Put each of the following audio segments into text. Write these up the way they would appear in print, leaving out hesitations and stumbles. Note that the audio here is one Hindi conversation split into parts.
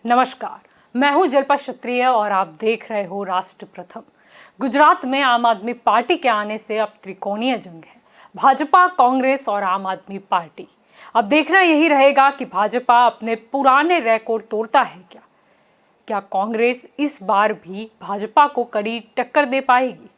नमस्कार, मैं हूं जल्पा क्षत्रिय और आप देख रहे हो राष्ट्र प्रथम। गुजरात में आम आदमी पार्टी के आने से अब त्रिकोणीय जंग है। भाजपा, कांग्रेस और आम आदमी पार्टी। अब देखना यही रहेगा कि भाजपा अपने पुराने रिकॉर्ड तोड़ता है क्या कांग्रेस इस बार भी भाजपा को कड़ी टक्कर दे पाएगी?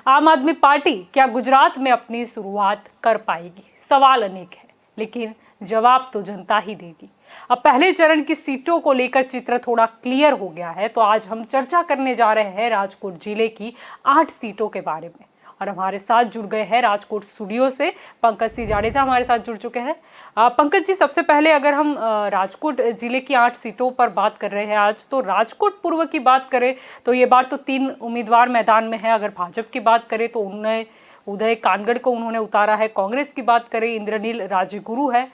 आम आदमी पार्टी क्या गुजरात में अपनी शुरुआत कर पाएगी? सवाल अनेक है, लेकिन जवाब तो जनता ही देगी। अब पहले चरण की सीटों को लेकर चित्र थोड़ा क्लियर हो गया है, तो आज हम चर्चा करने जा रहे हैं राजकोट जिले की 8 सीटों के बारे में। और हमारे साथ जुड़ गए हैं राजकोट स्टूडियो से पंकज सिंह जाडेजा हमारे साथ जुड़ चुके हैं। पंकज जी, सबसे पहले अगर हम राजकोट जिले की 8 सीटों पर बात कर रहे हैं आज, तो राजकोट पूर्व की बात करें तो ये बार तो 3 उम्मीदवार मैदान में है। अगर भाजपा की बात करें तो उन्हें उदय कानगड़ को उन्होंने उतारा है। कांग्रेस की बात करें, इंद्रनील राजगुरु है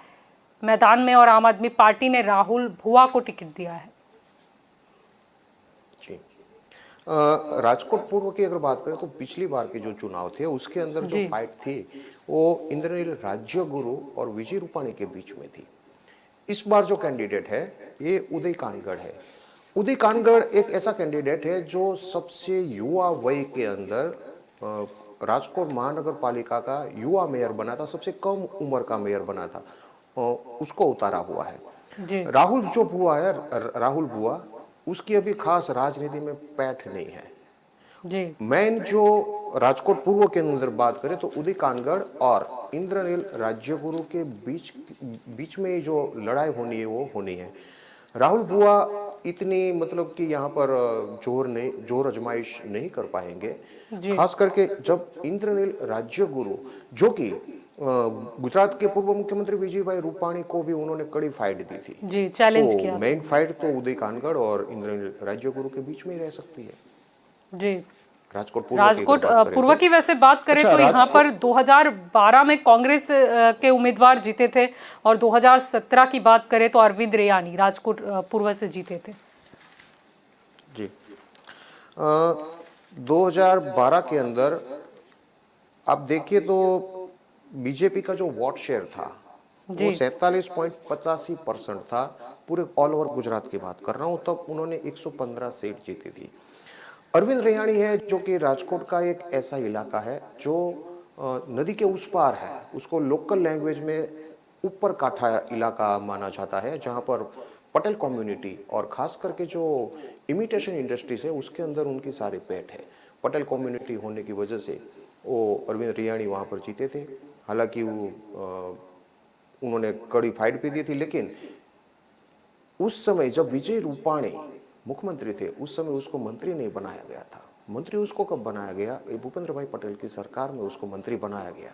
मैदान में, और आम आदमी पार्टी ने राहुल भुआ को टिकट दिया है। जी, राजकोट पूर्व की अगर बात करें तो पिछली बार के जो चुनाव थे उसके अंदर जो फाइट थी वो इंद्रनील राज्यगुरु और विजय रूपाणी के बीच में थी। इस बार जो कैंडिडेट है ये उदय कानगड़ है। उदय कानगड़ एक ऐसा कैंडिडेट है जो सबसे युवा वय के अंदर राजकोट महानगर पालिका का युवा मेयर बना था, सबसे कम उम्र का मेयर बना था, उसको उतारा हुआ है। राहुल जो भुआ है, राहुल भुआ, उसकी अभी खास राजनीति में पैठ नहीं है। मेन जो राजकोट पूर्व के अंदर बात करें तो उदय कानगड़ और इंद्रनील राज्यगुरु के बीच में जो लड़ाई होनी है वो होनी है। राहुल भुआ इतनी मतलब कि यहाँ पर जोर अजमाइश नहीं कर पाएंगे, खास करके जब इंद्रनील राज्यगुरु जो कि गुजरात के पूर्व मुख्यमंत्री विजय भाई रूपाणी को भी उन्होंने कड़ी फाइट दी थी, जी चैलेंज किया। मेन फाइट तो उदय कानगड़ और इंद्रनील राज्यगुरु के बीच में ही रह सकती है। जी, राजकोट पूर्व की वैसे बात करें तो यहाँ पर 2012 में कांग्रेस के उम्मीदवार जीते थे, और 2017 की बात करें तो अरविंद रेयानी राजकोट पूर्व से जीते थे। जी, 2012 के अंदर आप देखिए तो बीजेपी का जो वोट शेयर था वो 47.85% था। पूरे ऑल ओवर गुजरात की बात कर रहा हूँ, तब उन्होंने 115 सीट जीती थी। अरविंद रेयानी है जो कि राजकोट का एक ऐसा इलाका है जो नदी के उस पार है, उसको लोकल लैंग्वेज में ऊपर काठा इलाका माना जाता है, जहां पर पटेल कम्युनिटी और खास करके जो इमिटेशन इंडस्ट्रीज है उसके अंदर उनकी सारी पेट है। पटेल कम्युनिटी होने की वजह से वो अरविंद रेयानी वहां पर जीते थे। हालांकि वो उन्होंने कड़ी फाइट भी दी थी, लेकिन उस समय जब विजय रूपाणी मुख्यमंत्री थे उस समय उसको मंत्री नहीं बनाया गया था। मंत्री उसको कब बनाया गया? भूपेंद्र भाई पटेल की सरकार में उसको मंत्री बनाया गया।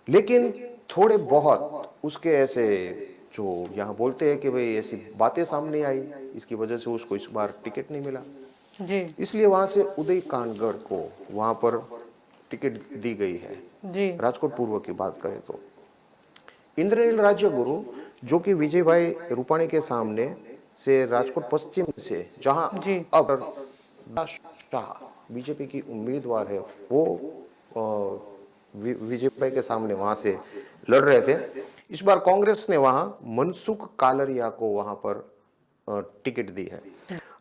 लेकिन थोड़े बहुत उसके ऐसे जो यहाँ बोलते हैं कि भाई ऐसी बातें सामने आई, इसकी वजह से उसको इस बार टिकट नहीं मिला जी। इसलिए वहां से उदय कानगड़ को वहां पर टिकट दी गई है जी। राजकोट पूर्व की बात करें तो इंद्रनील राज्यगुरु जो कि विजय भाई रूपाणी के सामने से राजकोट पश्चिम से, जहां अब बीजेपी की उम्मीदवार है, वो विजय भाई के सामने वहां से लड़ रहे थे। इस बार कांग्रेस ने वहां मनसुख कालरिया को वहां पर टिकट दी है।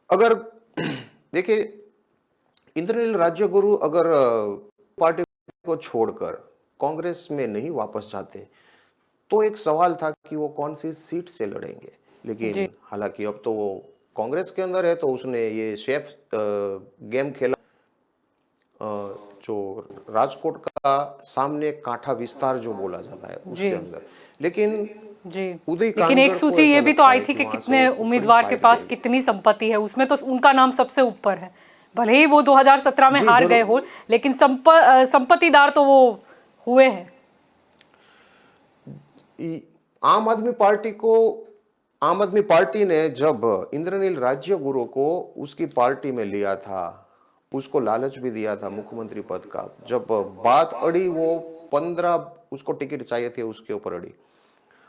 अगर देखिए इंद्रनील राज्यगुरु अगर पार्टी को छोड़कर कांग्रेस में नहीं वापस जाते तो एक सवाल था कि वो कौन सी सीट से लड़ेंगे, लेकिन हालांकि अब तो वो कांग्रेस के अंदर है तो उसने ये शेफ गेम खेला। जो राजकोट का सामने कांठा विस्तार जो बोला जाता है उसके अंदर, लेकिन लेकिन एक सूची ये भी तो आई थी कि कितने उम्मीदवार के पास कितनी संपत्ति है, उसमें तो उनका नाम सबसे ऊपर है। भले ही वो 2017 में हार गए हो, लेकिन संपत्तिदार तो वो हुए हैं। आम आदमी पार्टी ने जब इंद्रनील राज्यगुरु को उसकी पार्टी में लिया था, उसको लालच भी दिया था मुख्यमंत्री पद का। जब बात अड़ी, वो 15 उसको टिकट चाहिए थे, उसके ऊपर अड़ी।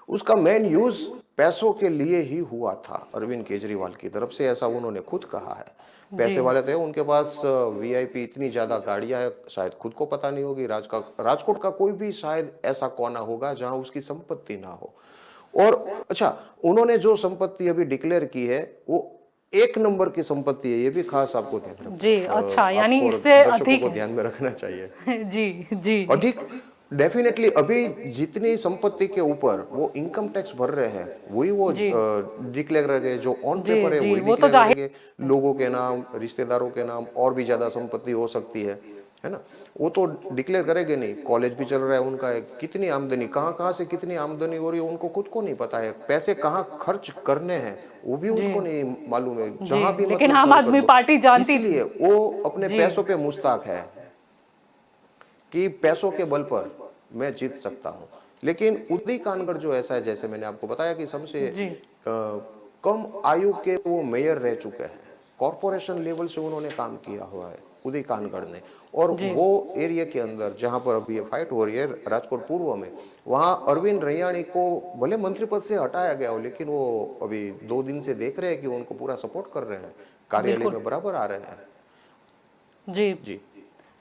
उसका मेन यूज पैसों के लिए ही हुआ था अरविंद केजरीवाल की तरफ से, ऐसा उन्होंने खुद कहा है। पैसे वाले थे, उनके पास वीआईपी इतनी ज्यादा गाड़ियां है, शायद खुद को पता नहीं होगी। राजकोट का कोई भी शायद ऐसा कोना होगा जहां उसकी संपत्ति ना हो। और अच्छा, उन्होंने जो संपत्ति अभी डिक्लेयर की है वो 1 नंबर की संपत्ति है, ये भी खास आपको ध्यान जी, अच्छा, यानी आपको और इससे दर्शकों अधिक को है। ध्यान में रखना चाहिए। जी, जी, अधिक डेफिनेटली अभी जितनी संपत्ति के ऊपर वो इनकम टैक्स भर रहे हैं वही वो जी, डिक्लेयर करेंगे, जो ऑन जी, पेपर है जी, वही वो तो डिक्लेयर जाहिर करेंगे। लोगों के नाम, रिश्तेदारों के नाम और भी ज्यादा संपत्ति हो सकती है ना, वो तो डिक्लेयर करेंगे नहीं। कॉलेज भी चल रहा है उनका, कितनी आमदनी, कहाँ कहाँ से कितनी आमदनी हो रही है उनको खुद को नहीं पता है। पैसे कहाँ खर्च करने हैं वो भी जी, उसको नहीं मालूम है, जी, जहां भी लेकिन मतलब आम खर्च कर आदमी दो। पार्टी जानती थी। इसलिए वो अपने जी, पैसों पे मुश्ताक है कि पैसों के बल पर मैं जीत सकता हूं। लेकिन उदय कानगड़ जो ऐसा है, जैसे मैंने आपको बताया कि सबसे जी, कम आयु के वो मेयर रह चुके हैं, कॉरपोरेशन लेवल से उन्होंने काम किया हुआ है उदय कानगड़ ने। और जी, वो एरिया के अंदर जहां पर अभी ये फाइट हो रही है राजकोट पूर्व में, वहां अरविंद रैयाणी को भले मंत्री पद से हटाया गया हो, लेकिन वो अभी 2 दिन से देख रहे हैं कि उनको पूरा सपोर्ट कर रहे हैं, कार्यालय बिल्कुल, में बराबर आ रहे हैं। जी। जी।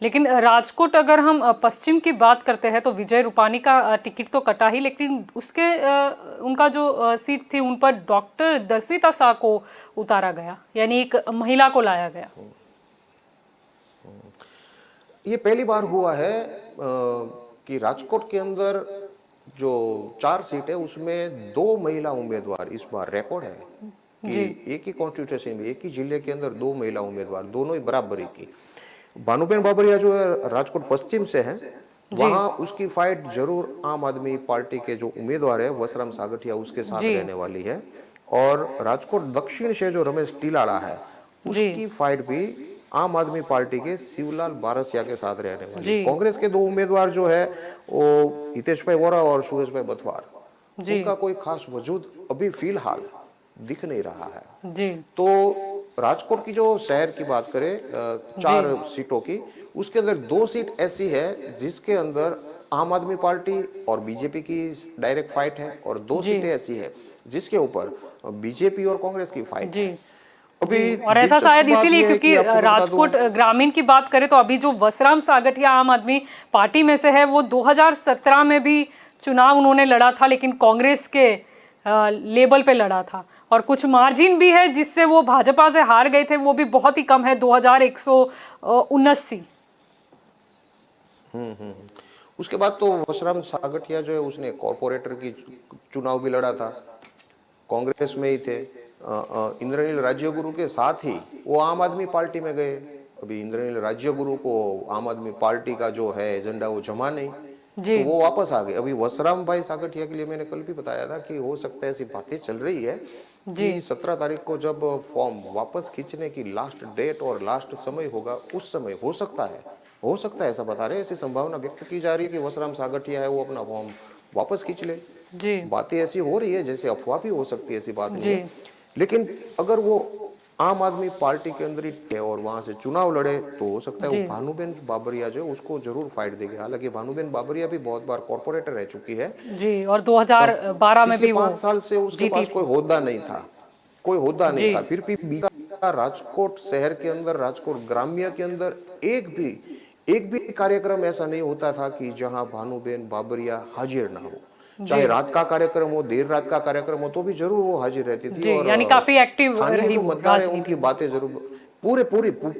लेकिन राजकोट अगर हम पश्चिम की बात करते हैं तो विजय रूपानी का टिकट तो कटा ही, लेकिन उसके उनका जो सीट थी उन पर डॉक्टर दर्शिता शाह को उतारा गया, यानी एक महिला को लाया गया। ये पहली बार हुआ है कि राजकोट के अंदर जो 4 सीट है उसमें 2 महिला उम्मीदवार इस बार रिकॉर्ड है कि जी, एक ही कॉन्स्टिट्यूशन में, एक ही जिले के अंदर 2 महिला उम्मीदवार, दोनों ही बराबरी की। भानुबेन बाबरिया जो है राजकोट पश्चिम से है, जी, वहां उसकी फाइट जरूर आम आदमी पार्टी के जो उम्मीदवार है वसराम सागठिया उसके साथ जी, रहने वाली है। और राजकोट दक्षिण से जो रमेश टिलाड़ा है जी, उसकी फाइट भी आम आदमी पार्टी के शिवलाल बारसिया के साथ रहने वाली है। जी, कांग्रेस के 2 उम्मीदवार जो है वो हितेश भाई वोरा और सुरेश भाई बथवार, जी, उनका कोई खास वजूद अभी फिलहाल दिख नहीं रहा है। जी, तो राजकोट की जो शहर की बात करें जी, 4 सीटों की, उसके अंदर 2 सीट ऐसी है जिसके अंदर आम आदमी पार्टी और बीजेपी की डायरेक्ट फाइट है, और 2 सीटें जी, ऐसी है जिसके ऊपर बीजेपी और कांग्रेस की फाइट जी, है। अभी जी। और ऐसा दिलचस्प शायद बात इसीलिए यह है क्योंकि कि आपको मैं बता दूं, राजकोट ग्रामीण की बात करें तो अभी जो वसराम सागठिया आम आदमी पार्टी में से है, वो 2017 में भी चुनाव उन्होंने लड़ा था, लेकिन कांग्रेस के लेबल पे लड़ा था, और कुछ मार्जिन भी है जिससे वो भाजपा से हार गए थे, वो भी बहुत ही कम है, 2179। उसके बाद तो वसराम सागठिया जो है उसने कॉर्पोरेटर की चुनाव भी लड़ा था, कांग्रेस में ही थे। इंद्रनील राज्यगुरु के साथ ही वो आम आदमी पार्टी में गए। अभी इंद्रनील राज्यगुरु को आम आदमी पार्टी का जो है एजेंडा वो जमा नहीं, जी, तो वो वापस आ गए। अभी वसराम भाई सागठिया के लिए मैंने कल भी बताया था कि हो सकता है, ऐसी बातें चल रही है जी, कि 17 तारीख को जब फॉर्म वापस खींचने की लास्ट डेट और लास्ट समय होगा, उस समय हो सकता है ऐसा बता रहे, ऐसी संभावना व्यक्त की जा रही है कि वसराम सागठिया है वो अपना फॉर्म वापस खींच ले। जी, बातें ऐसी हो रही है, जैसे अफवाह भी हो सकती है, ऐसी बात नहीं जी, है। लेकिन अगर वो आम आदमी पार्टी के अंदर ही है और वहां से चुनाव लड़े, तो हो सकता है वो जी, भानुबेन बाबरिया जो है उसको जरूर फाइट देगी। हालांकि भानुबेन बाबरिया भी बहुत बार कॉर्पोरेटर रह चुकी है, जी, और 2012 में पिछले भी वो 5 साल से उसके जीती पास थी। कोई होदा नहीं था, कोई होदा नहीं जी, था। फिर भी राजकोट शहर के अंदर, राजकोट ग्राम्य के अंदर एक भी कार्यक्रम ऐसा नहीं होता था कि जहां भानुबेन बाबरिया हाजिर ना हो। जी, चाहे रात का कार्यक्रम हो, देर रात का कार्यक्रम हो, तो भी जरूर वो हाजिर रहती थी। जी, और यानी काफी एक्टिव स्थानीय रही जो वो मतदार है राजनीति उनकी में। बातें जरूर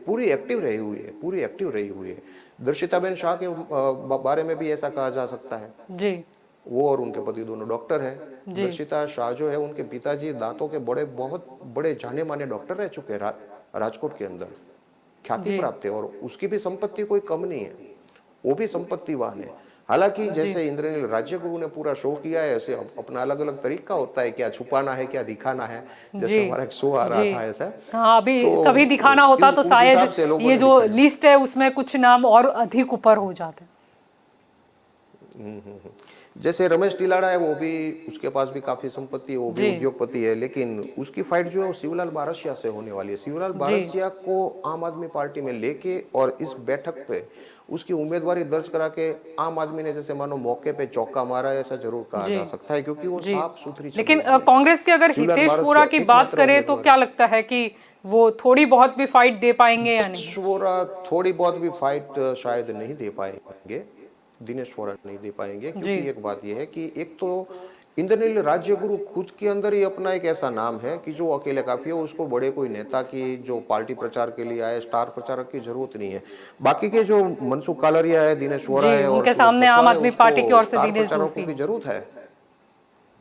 पूरी एक्टिव रही हुई है, पूरी एक्टिव रही हुई है। दर्शिताबेन शाह के बारे में भी ऐसा कहा जा सकता है। जी, वो और उनके पति दोनों डॉक्टर हैं। जी, दर्शिता शाह जो है, उनके पिताजी दांतों के बहुत बड़े जाने माने डॉक्टर रह चुके हैं राजकोट के अंदर, ख्याति जी, प्राप्त है। और उसकी भी संपत्ति कोई कम नहीं है, वो भी संपत्तिवान है। हालांकि जी, जैसे इंद्रनील राज्यगुरु ने पूरा शो किया है, ऐसे अपना अलग अलग तरीका होता है, क्या छुपाना है क्या दिखाना है। जी, जैसे हमारा एक शो आ रहा जी। था ऐसा, हाँ, अभी सभी दिखाना तो होता तो उस हिसाब शायद से लोगों ये ने जो दिखाया। लिस्ट है उसमें कुछ नाम और अधिक ऊपर हो जाते। जैसे रमेश टिलाड़ा है, वो भी, उसके पास भी काफी संपत्ति है, वो भी जी, उद्योगपति है, लेकिन उसकी फाइट जो है वो शिवलाल बारसिया से होने वाली है। शिवलाल जी, बारसिया को आम आदमी पार्टी में लेके और इस बैठक पे उसकी उम्मीदवारी दर्ज करा के आम आदमी ने जैसे मानो मौके पे चौका मारा है, ऐसा जरूर कहा जी, जा सकता है, क्योंकि वो जी। साफ सुथरी छवि लेकिन वाले हैं। कांग्रेस के अगर शिवलाल हितेश वोरा बारसिया की बात एकमात्र करें तो उम्मीदवार क्या है। लगता है कि वो थोड़ी बहुत भी फाइट दे पाएंगे या नहीं? दिनेश वोरा थोड़ी बहुत भी फाइट शायद नहीं दे पाएंगे, दिनेश वोरा नहीं दे पाएंगे, जी, क्योंकि एक बात यह है कि एक तो इंद्रनील राज्य गुरु खुद के अंदर ही अपना एक ऐसा नाम है कि जो अकेले काफी है, उसको बड़े कोई नेता की जो पार्टी प्रचार के लिए आए स्टार प्रचारक की जरूरत नहीं है। बाकी के जो मनसुख कालरिया है, दिनेश वोरा जी, है और उनके सुब्रत सामने आम पटवार है, आदमी पार्टी की ओर उसको से स्टार दिनेश प्रचारकों जोशी की जरूरत है।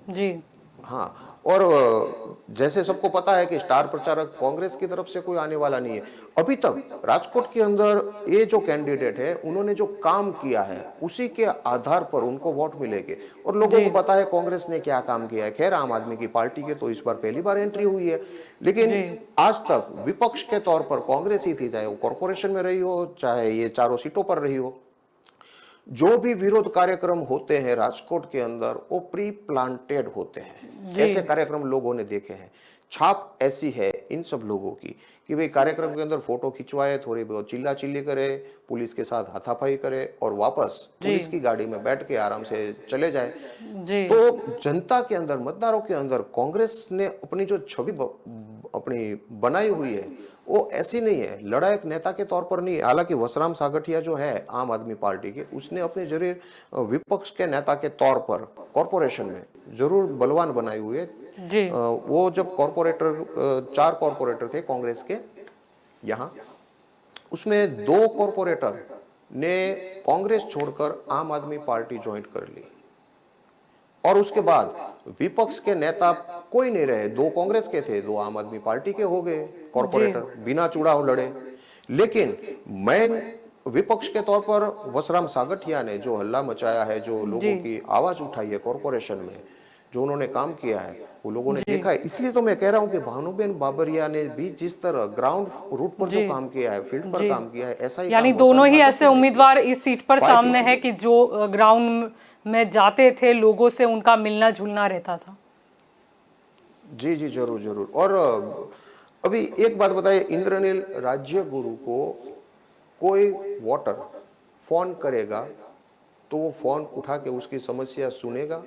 जी हाँ, और जैसे सबको पता है कि स्टार प्रचारक कांग्रेस की तरफ से कोई आने वाला नहीं है। अभी तक राजकोट के अंदर ये जो कैंडिडेट है, उन्होंने जो काम किया है उसी के आधार पर उनको वोट मिलेंगे। और लोगों जी को पता है कांग्रेस ने क्या काम किया है। खैर, आम आदमी की पार्टी के तो इस बार पहली बार एंट्री हुई है, लेकिन जी आज तक विपक्ष के तौर पर कांग्रेस ही थी, चाहे वो कॉरपोरेशन में रही हो, चाहे ये चारों सीटों पर रही हो। जो भी विरोध कार्यक्रम होते हैं राजकोट के अंदर, वो प्री प्लांटेड होते हैं। जी ऐसे कार्यक्रम लोगों ने देखे हैं। छाप ऐसी है इन सब लोगों की कि भाई कार्यक्रम के अंदर फोटो खिंचवाए, थोड़ी बहुत चिल्ला चिल्ली करे, पुलिस के साथ हाथापाई करे और वापस जी पुलिस की गाड़ी में बैठ के आराम से चले जाए। जी तो जनता के अंदर, मतदारों के अंदर कांग्रेस ने अपनी जो छवि अपनी बनाई हुई है, वो ऐसी नहीं है। लड़ायक नेता के तौर पर नहीं है। हालांकि वसराम सागठिया जो है आम आदमी पार्टी के, उसने अपने जरूर विपक्ष के नेता के तौर पर कॉरपोरेशन में जरूर बलवान बनाई हुई है। जी वो जब कॉरपोरेटर, 4 कॉरपोरेटर थे कांग्रेस के यहाँ, उसमें 2 कॉरपोरेटर ने कांग्रेस छोड़कर आम आदमी पार्टी ज्वाइन कर ली। और उसके बाद विपक्ष के नेता कोई नहीं रहे। 2 कांग्रेस के थे, 2 आम आदमी पार्टी के हो गए कॉरपोरेटर, बिना चुनाव लड़े। लेकिन मैं विपक्ष के तौर पर वसराम सागठिया ने जो हल्ला मचाया है, जो लोगों की आवाज उठाई है कॉरपोरेशन में, जो उन्होंने काम किया है, वो लोगों ने जी देखा है। इसलिए तो मैं कह रहा हूं कि भानुबेन बाबरिया ने भी जिस तरह ग्राउंड रूट पर जो जी काम किया है, फील्ड पर जी काम किया है, ऐसा ही यानी काम दोनों वसराम ही ऐसे सागठिया ने किया। उम्मीदवार इस सीट पर फाइट सामने है इसीलिए। कि जो ग्राउंड में जाते थे, लोगों से उनका मिलना जुलना रहता था। जी जी, जरूर जरूर। और अभी एक बात बताइए, इंद्रनील राज्य गुरु को कोई वोटर फोन करेगा तो वो फोन उठा के उसकी समस्या सुनेगा?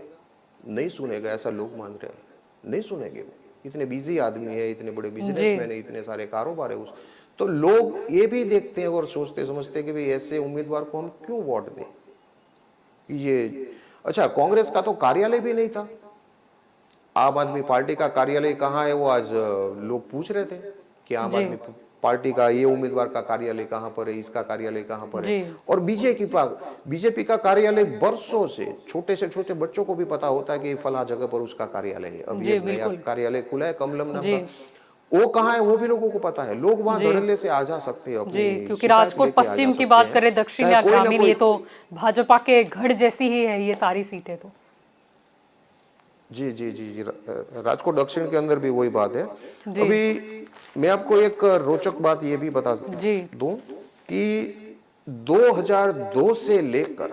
नहीं सुनेगा, ऐसा लोग मान रहे हैं। नहीं सुनेंगे। वो इतने बिजी आदमी है, इतने बड़े जी बिजनेसमैन है, इतने सारे कारोबार है उस, तो लोग ये भी देखते हैं और सोचते समझते हैं कि भाई ऐसे उम्मीदवार को हम क्यों वोट दें। ये अच्छा, कांग्रेस का तो कार्यालय भी नहीं था। आम आदमी पार्टी का कार्यालय कहाँ है, वो आज लोग पूछ रहे थे कि आम जी आदमी पार्टी का ये उम्मीदवार का कार्यालय कहाँ पर है, इसका कार्यालय कहाँ पर है। जी और बीजेपी का कार्यालय बरसों से छोटे बच्चों को भी पता होता है कि फला जगह पर उसका कार्यालय है। अभी जी एक नया बिल्कुल कार्यालय खुला है कमलम नाम जी का, वो कहाँ है वो भी लोगों को पता है। लोग वहां जी धड़ल्ले से आ जा सकते हैं, जी अपनी क्योंकि शिकायत राजकोट लेके आ जा पश्चिम की सकते बात हैं। करें, दक्षिण चाहे या कोई ना ग्रामीण, कोई, ये तो भाजपा के गढ़ जैसी ही है ये सारी सीटें तो। जी जी जी जी, राजकोट दक्षिण के अंदर भी वही बात है। जी अभी मैं आपको एक रोचक बात ये भी बता जी दूं कि 2002 से लेकर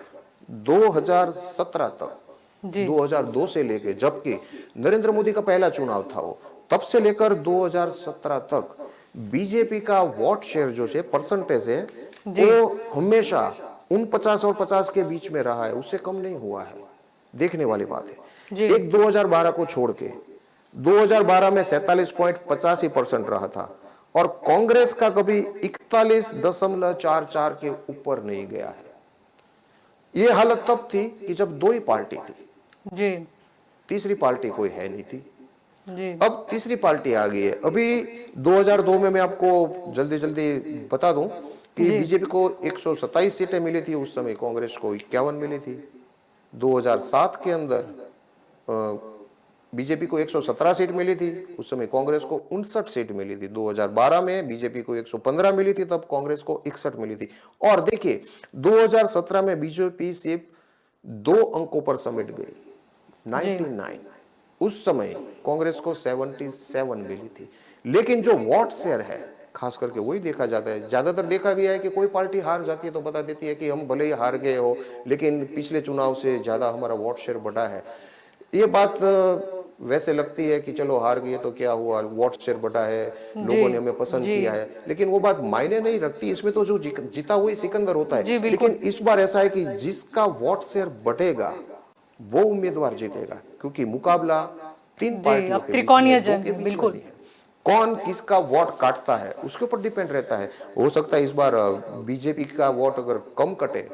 2017 तक, जी 2002 से लेकर, जबकि नरेंद्र मोदी का पहला चुनाव था वो, तब से लेकर 2017 तक बीजेपी का वोट शेयर जो है, परसेंटेज है, जी वो हमेशा 49 और 50 के बीच में रहा है, उससे कम नहीं हुआ है। देखने वाली बात है। जी एक 2012 को छोड़ के 2012 में 47.85% रहा था और कांग्रेस का कभी 41.44 के ऊपर नहीं गया है। यह हालत तब थी कि जब 2 ही पार्टी थी, जी तीसरी पार्टी कोई है नहीं थी। जी अब तीसरी पार्टी आ गई है। अभी 2002 में मैं आपको जल्दी जल्दी बता दूं कि जी बीजेपी को 127 सीटें मिली थी, उस समय कांग्रेस को 51 मिली थी। 2007 के अंदर बीजेपी को 117 सीट मिली थी, उस समय कांग्रेस को 59 सीट मिली थी। 2012 में बीजेपी को 115 मिली थी, तब कांग्रेस को 61 मिली थी। और देखिए 2017 में बीजेपी सिर्फ 2 अंकों पर समेट गई, जी 99। उस समय कांग्रेस को 77 मिली थी। लेकिन जो वोट शेयर है, खास करके वही देखा जाता है। ज्यादातर देखा गया है कि कोई पार्टी हार जाती है तो बता देती है कि हम भले ही हार गए हो, लेकिन पिछले चुनाव से ज्यादा हमारा वोट शेयर बढ़ा है। ये बात वैसे लगती है कि चलो हार गए तो क्या हुआ, वोट शेयर बढ़ा है, जी लोगों ने हमें पसंद जी किया है, लेकिन वो बात मायने नहीं रखती। इसमें तो जो जीता हुआ सिकंदर होता जी है। बिल्कुल लेकिन इस बार ऐसा है कि जिसका वोट शेयर बढ़ेगा वो उम्मीदवार जीतेगा, क्योंकि मुकाबला 3 जी पार्टियों अब के बीच में, त्रिकोणीय 2 जंग के है बीच में बिल्कुल। नहीं है। कौन किसका वोट काटता है उसके ऊपर डिपेंड रहता है। हो सकता है इस बार बीजेपी का वोट अगर कम कटे,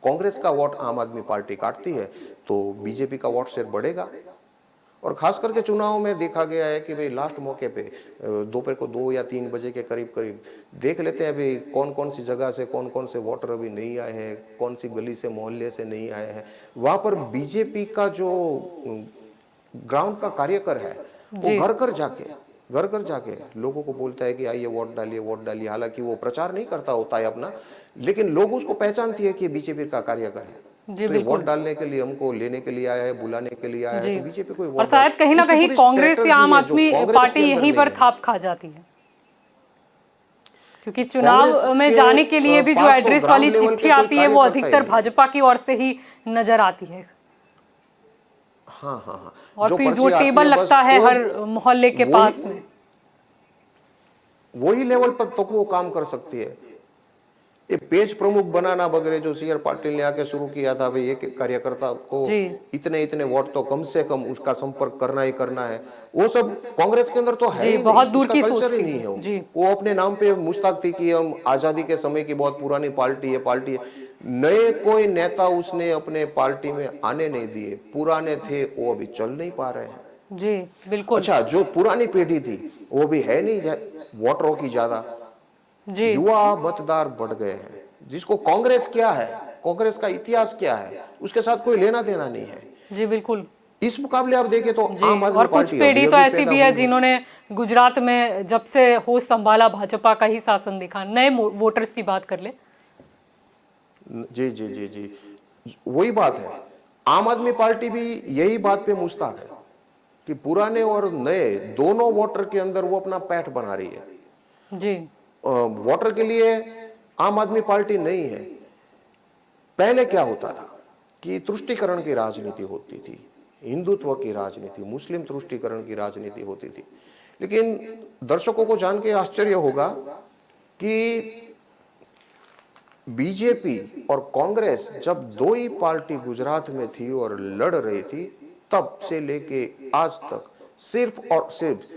कांग्रेस का वोट आम आदमी पार्टी काटती है तो बीजेपी का वोट शेयर बढ़ेगा। और खास करके चुनाव में देखा गया है कि भाई लास्ट मौके पे दोपहर को 2 या 3 बजे के करीब करीब देख लेते हैं भाई कौन कौन सी जगह से कौन कौन से वोटर अभी नहीं आए हैं, कौन सी गली से मोहल्ले से नहीं आए हैं। वहां पर बीजेपी का जो ग्राउंड का कार्यकर है जी। वो घर घर जाके लोगों को बोलता है कि आइए वोट डालिए वोट डालिए। हालांकि वो प्रचार नहीं करता होता है अपना, लेकिन लोग उसको पहचानती है कि बीजेपी का कार्यकर है। जी तो ये बिल्कुल वोट डालने के लिए हमको लेने के लिए आया है, बुलाने के लिए आया है, जी। तो बीजेपी कोई और वोट शायद कहीं ना उसकी कहीं पूरी कांग्रेस या स्ट्रेटजी आम है जो आदमी कांग्रेस पार्टी के अंदर यहीं पर नहीं है। थाप खा जाती है, क्योंकि कांग्रेस चुनाव में के जाने के लिए भी जो पास तो एड्रेस ग्राउंड वाली लेवल चिट्ठी पे कोई आती है वो कार्यकर्ता ही अधिकतर नहीं है। भाजपा की ओर से ही नजर आती है। हाँ हाँ हाँ, और जो फिर जो पर्ची आती टेबल है बस लगता है वो हर मोहल्ले के पास में। वही लेवल पर तक वो काम कर सकती है। ये पेज प्रमुख बनाना वगैरह जो सी आर पाटिल ने आके शुरू किया था, भाई एक कार्यकर्ता को जी इतने इतने वोट तो कम से कम उसका संपर्क करना ही करना है, वो सब कांग्रेस के अंदर तो है जी, ही बहुत नहीं, दूर उसका की कल्चर सोच ही थी नहीं है। जी। वो अपने नाम पे मुश्ताक थी कि हम आजादी के समय की बहुत पुरानी पार्टी है। नए कोई नेता उसने अपने पार्टी में आने नहीं दिए, पुराने थे वो अभी चल नहीं पा रहे हैं। जी बिल्कुल अच्छा, जो पुरानी पीढ़ी थी वो भी है नहीं वोटरों की ज्यादा, जी युवा मतदार बढ़ गए हैं। जिसको कांग्रेस क्या है, कांग्रेस का इतिहास क्या है, उसके साथ कोई लेना देना नहीं है। जी बिल्कुल इस मुकाबले आप देखें तो जी। आम आदमी और कुछ पार्टी पीढ़ी अभी तो अभी ऐसी पैदा भी है हुई है। जिन्होंने गुजरात में जब से होश संभाला भाजपा का ही शासन दिखा। नए वोटर्स की बात कर ले। जी जी जी जी, वही बात है। आम आदमी पार्टी भी यही बात पे मुश्ताक है कि पुराने और नए दोनों वोटर के अंदर वो अपना पैठ बना रही है। जी वोटर के लिए आम आदमी पार्टी नहीं है। पहले क्या होता था कि तुष्टीकरण की राजनीति होती थी, हिंदुत्व की राजनीति, मुस्लिम तुष्टीकरण की राजनीति होती थी। लेकिन दर्शकों को जान के आश्चर्य होगा कि बीजेपी और कांग्रेस जब दो ही पार्टी गुजरात में थी और लड़ रही थी, तब से लेके आज तक सिर्फ और सिर्फ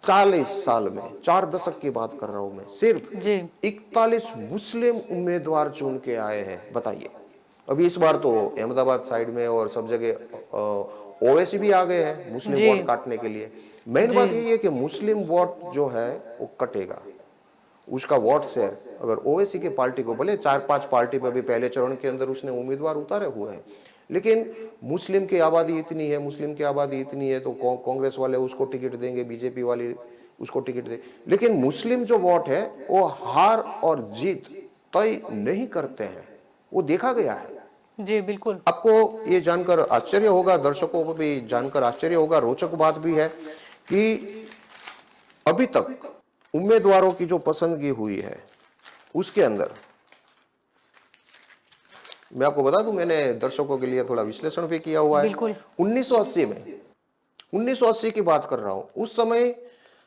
40 साल में, 4 दशक की बात कर रहा हूं मैं, सिर्फ जी 41 मुस्लिम उम्मीदवार चुन के आए हैं। बताइए, अभी इस बार तो अहमदाबाद साइड में और सब जगह ओवैसी भी आ गए हैं मुस्लिम जी वोट काटने के लिए। मेन जी बात यही है कि मुस्लिम वोट जो है वो कटेगा, उसका वोट शेयर अगर ओवैसी की पार्टी को, भले 4-5 पार्टी पे भी पहले चरण के अंदर उसने उम्मीदवार उतारे हुए हैं, लेकिन मुस्लिम की आबादी इतनी है, मुस्लिम की आबादी इतनी है तो कांग्रेस वाले उसको टिकट देंगे, बीजेपी वाले उसको टिकट देंगे। लेकिन मुस्लिम जो वोट है वो हार और जीत तय नहीं करते हैं, वो देखा गया है। जी बिल्कुल आपको ये जानकर आश्चर्य होगा, दर्शकों को भी जानकर आश्चर्य होगा, रोचक बात भी है कि अभी तक उम्मीदवारों की जो पसंदगी हुई है उसके अंदर, मैं आपको बता दूं, मैंने दर्शकों के लिए थोड़ा विश्लेषण भी किया हुआ है। बिल्कुल 1980 में, 1980 की बात कर रहा हूं, उस समय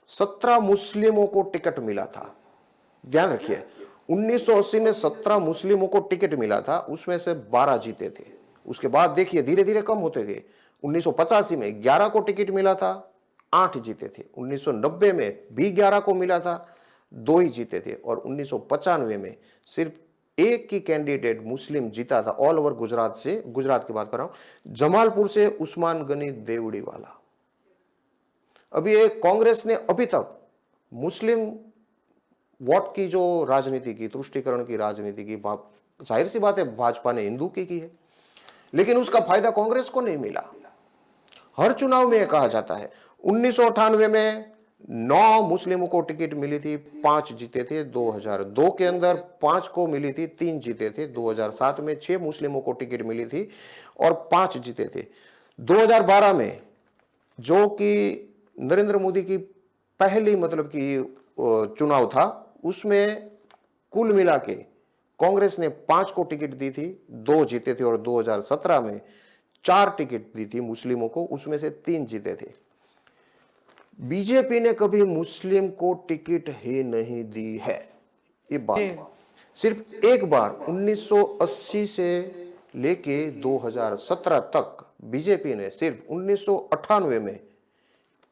17 मुस्लिमों को टिकट मिला था। ध्यान रखिए, 1980 में 17 मुस्लिमों को टिकट मिला था, उसमें से 12 जीते थे। उसके बाद देखिए धीरे धीरे कम होते गए। 1985 में 11 को टिकट मिला था, 8 जीते थे। 1990 में भी 11 को मिला था, 2 ही जीते थे। और 1995 में सिर्फ एक ही कैंडिडेट मुस्लिम जीता था, ऑल ओवर गुजरात से, गुजरात की बात कर रहा हूं, जमालपुर से उस्मान गनी देवड़ी वाला। अभी ये कांग्रेस ने अभी तक मुस्लिम वोट की जो राजनीति की, तुष्टीकरण की राजनीति की, जाहिर सी बात है भाजपा ने हिंदू की है, लेकिन उसका फायदा कांग्रेस को नहीं मिला। हर चुनाव में यह कहा जाता है। 1998 में 9 मुस्लिमों को टिकट मिली थी, 5 जीते थे। 2002 के अंदर 5 को मिली थी, 3 जीते थे। 2007 में 6 मुस्लिमों को टिकट मिली थी और 5 जीते थे। 2012 में, जो कि नरेंद्र मोदी की पहली मतलब कि चुनाव था, उसमें कुल मिला के कांग्रेस ने 5 को टिकट दी थी, 2 जीते थे। और 2017 में 4 टिकट दी थी मुस्लिमों को, उसमें से 3 जीते थे। बीजेपी ने कभी मुस्लिम को टिकट ही नहीं दी है, ये बात जी है। सिर्फ एक बार 1980 से लेके 2017 तक बीजेपी ने सिर्फ 1998 में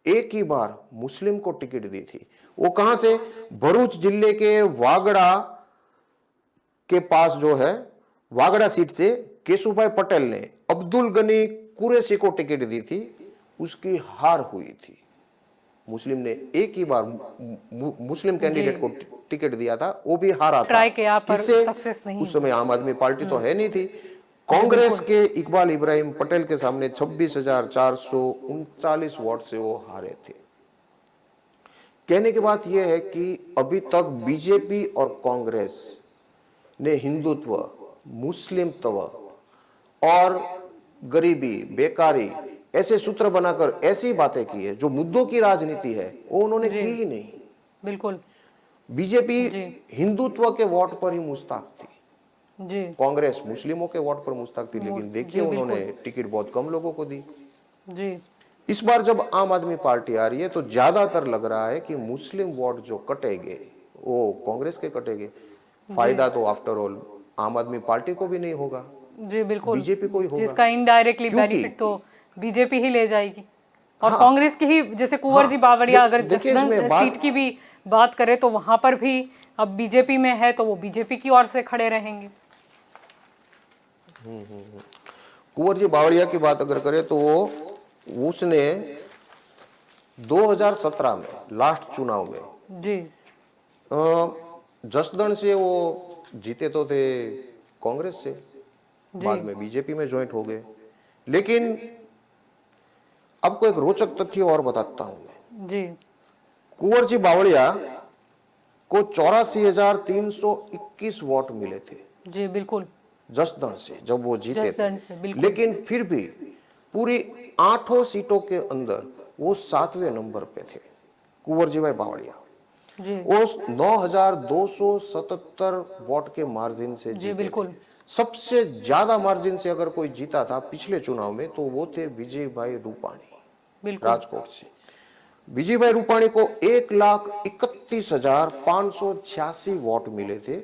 एक ही बार मुस्लिम को टिकट दी थी। वो कहां से? भरूच जिले के वागड़ा के पास जो है वागड़ा सीट से केशुभाई पटेल ने अब्दुल गनी कुरैशी को टिकट दी थी, उसकी हार हुई थी। मुस्लिम ने एक ही बार मुस्लिम कैंडिडेट को टिकट दिया था, वो भी हारा था। ट्राई किया पर किससे? सक्सेस नहीं। उस समय आम आदमी पार्टी तो है नहीं थी। कांग्रेस के इकबाल इब्राहिम पटेल के सामने 26,439 वोट से वो हारे थे। कहने की बात यह है कि अभी तक बीजेपी और कांग्रेस ने हिंदुत्व, मुस्लिमत्व और गरीबी, बेकारी ऐसे सूत्र बनाकर ऐसी बातें की है, जो मुद्दों की राजनीति है वो उन्होंने की ही नहीं। बिल्कुल। बीजेपी हिंदुत्व के वोट पर ही मुस्ताक थी, जी कांग्रेस मुस्लिमों के वोट पर मुस्ताक थी, लेकिन देखिए उन्होंने टिकट बहुत कम लोगों को दी। जी इस बार जब आम आदमी पार्टी आ रही है तो ज्यादातर लग रहा है कि मुस्लिम वोट जो कटेंगे वो कांग्रेस के कटेंगे। फायदा तो आफ्टर ऑल आम आदमी पार्टी को भी नहीं होगा, जी बिल्कुल, बीजेपी को ही होगा, जिसका इनडायरेक्टली क्योंकि बेनिफिट तो बीजेपी ही ले जाएगी। और हाँ, कांग्रेस की ही, जैसे कुंवर जी बावड़िया अगर देखिए जसदन इसमें बात सीट की भी बात करें तो वहां पर भी अब बीजेपी में है तो वो बीजेपी की ओर से खड़े रहेंगे। कुंवर जी बावड़िया की बात अगर करें तो वो उसने 2017 में लास्ट चुनाव में जी जसदन से वो जीते तो थे कांग्रेस से, बाद में बीजेपी में ज्वाइंट हो गए। लेकिन आपको एक रोचक तथ्य और बताता हूं मैं। जी कुंवर जी बावड़िया को 84,321 वोट मिले थे जी बिल्कुल, जसदन से जब वो जीते जसदन से, थे। बिल्कुल। लेकिन फिर भी पूरी 8 सीटों के अंदर वो 7वें नंबर पे थे, कुंवर जी भाई बावड़िया। जी वो 9,277 वोट के मार्जिन से जी जीते बिल्कुल। थे। सबसे ज्यादा मार्जिन से अगर कोई जीता था पिछले चुनाव में तो वो थे विजय भाई रूपाणी, बिल्कुल राजकोट से। विजय भाई रूपाणी को 1,31,586 वोट मिले थे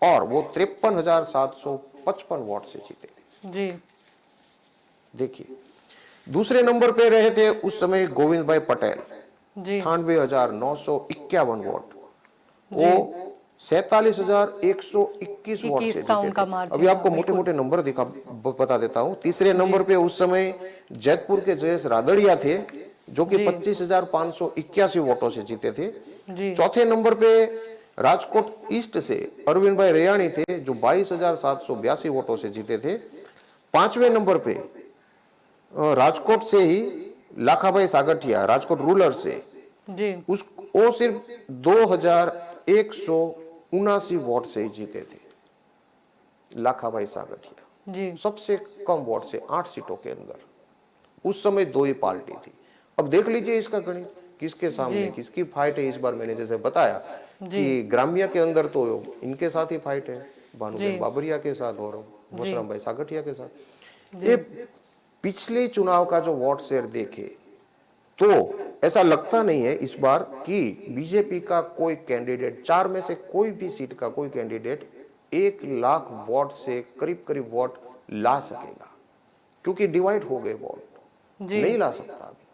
और वो 53,755 वोट से जीते थे। जी देखिए, दूसरे नंबर पे रहे थे उस समय गोविंद भाई पटेल, जी 98,951 वोट। वो 47,121 वोट से का जीते उनका थे। मार्जिन अभी आपको था, मोटे मोटे नंबर बता देता हूं। तीसरे नंबर पे उस समय जैतपुर के जयेश रादड़िया थे, जो कि 25,581 वोटों से जीते थे। जी चौथे नंबर पे राजकोट ईस्ट से अरविंद भाई रेयाणी थे, जो 22,782 वोटों से जीते थे। पांचवें नंबर पे राजकोट से ही लाखाभाई सागठिया, राजकोट रूरल से, जी वो सिर्फ 2,179 वोट से ही जीते थे, लाखाभाई सागठिया। जी सबसे कम वोट से 8 सीटों के अंदर। उस समय 2 ही पार्टी थी। अब देख लीजिए इसका गणित, किसके सामने किसकी फाइट है। इस बार मैंने जैसे बताया कि ग्राम्य के अंदर तो इनके साथ ही फाइट है, भानुबेन बाबरिया के साथ और घोषराम भाई सागठिया के साथ। ये पिछले चुनाव का जो वोट शेयर देखे तो ऐसा लगता नहीं है इस बार कि बीजेपी का कोई कैंडिडेट, 4 में से कोई भी सीट का कोई कैंडिडेट 1 लाख वोट से करीब करीब वोट ला सकेगा, क्योंकि डिवाइड हो गए वोट, नहीं ला सकता अभी।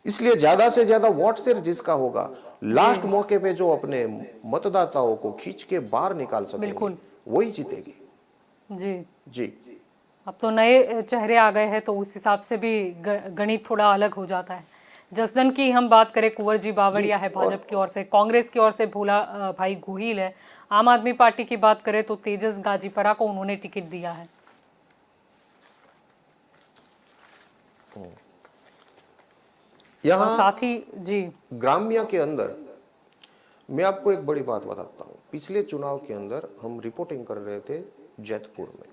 इसलिए ज्यादा से ज्यादा वोट शेयर जिसका होगा, लास्ट मौके पे जो अपने मतदाताओं को खींच के बाहर निकाल सकेंगे, वही जीतेगी। जी जी, अब तो नए चेहरे आ गए हैं तो उस हिसाब से भी गणित थोड़ा अलग हो जाता है। जसदन की हम बात करें, कुंवर जी बावड़िया है भाजपा की ओर से, कांग्रेस की ओर से भोला भाई गोहिल है। आम आदमी पार्टी की बात करें तो तेजस गाजीपरा को उन्होंने टिकट दिया है। यहाँ साथ ही जी ग्राम्य के अंदर मैं आपको एक बड़ी बात बताता हूँ। पिछले चुनाव के अंदर हम रिपोर्टिंग कर रहे थे जैतपुर में,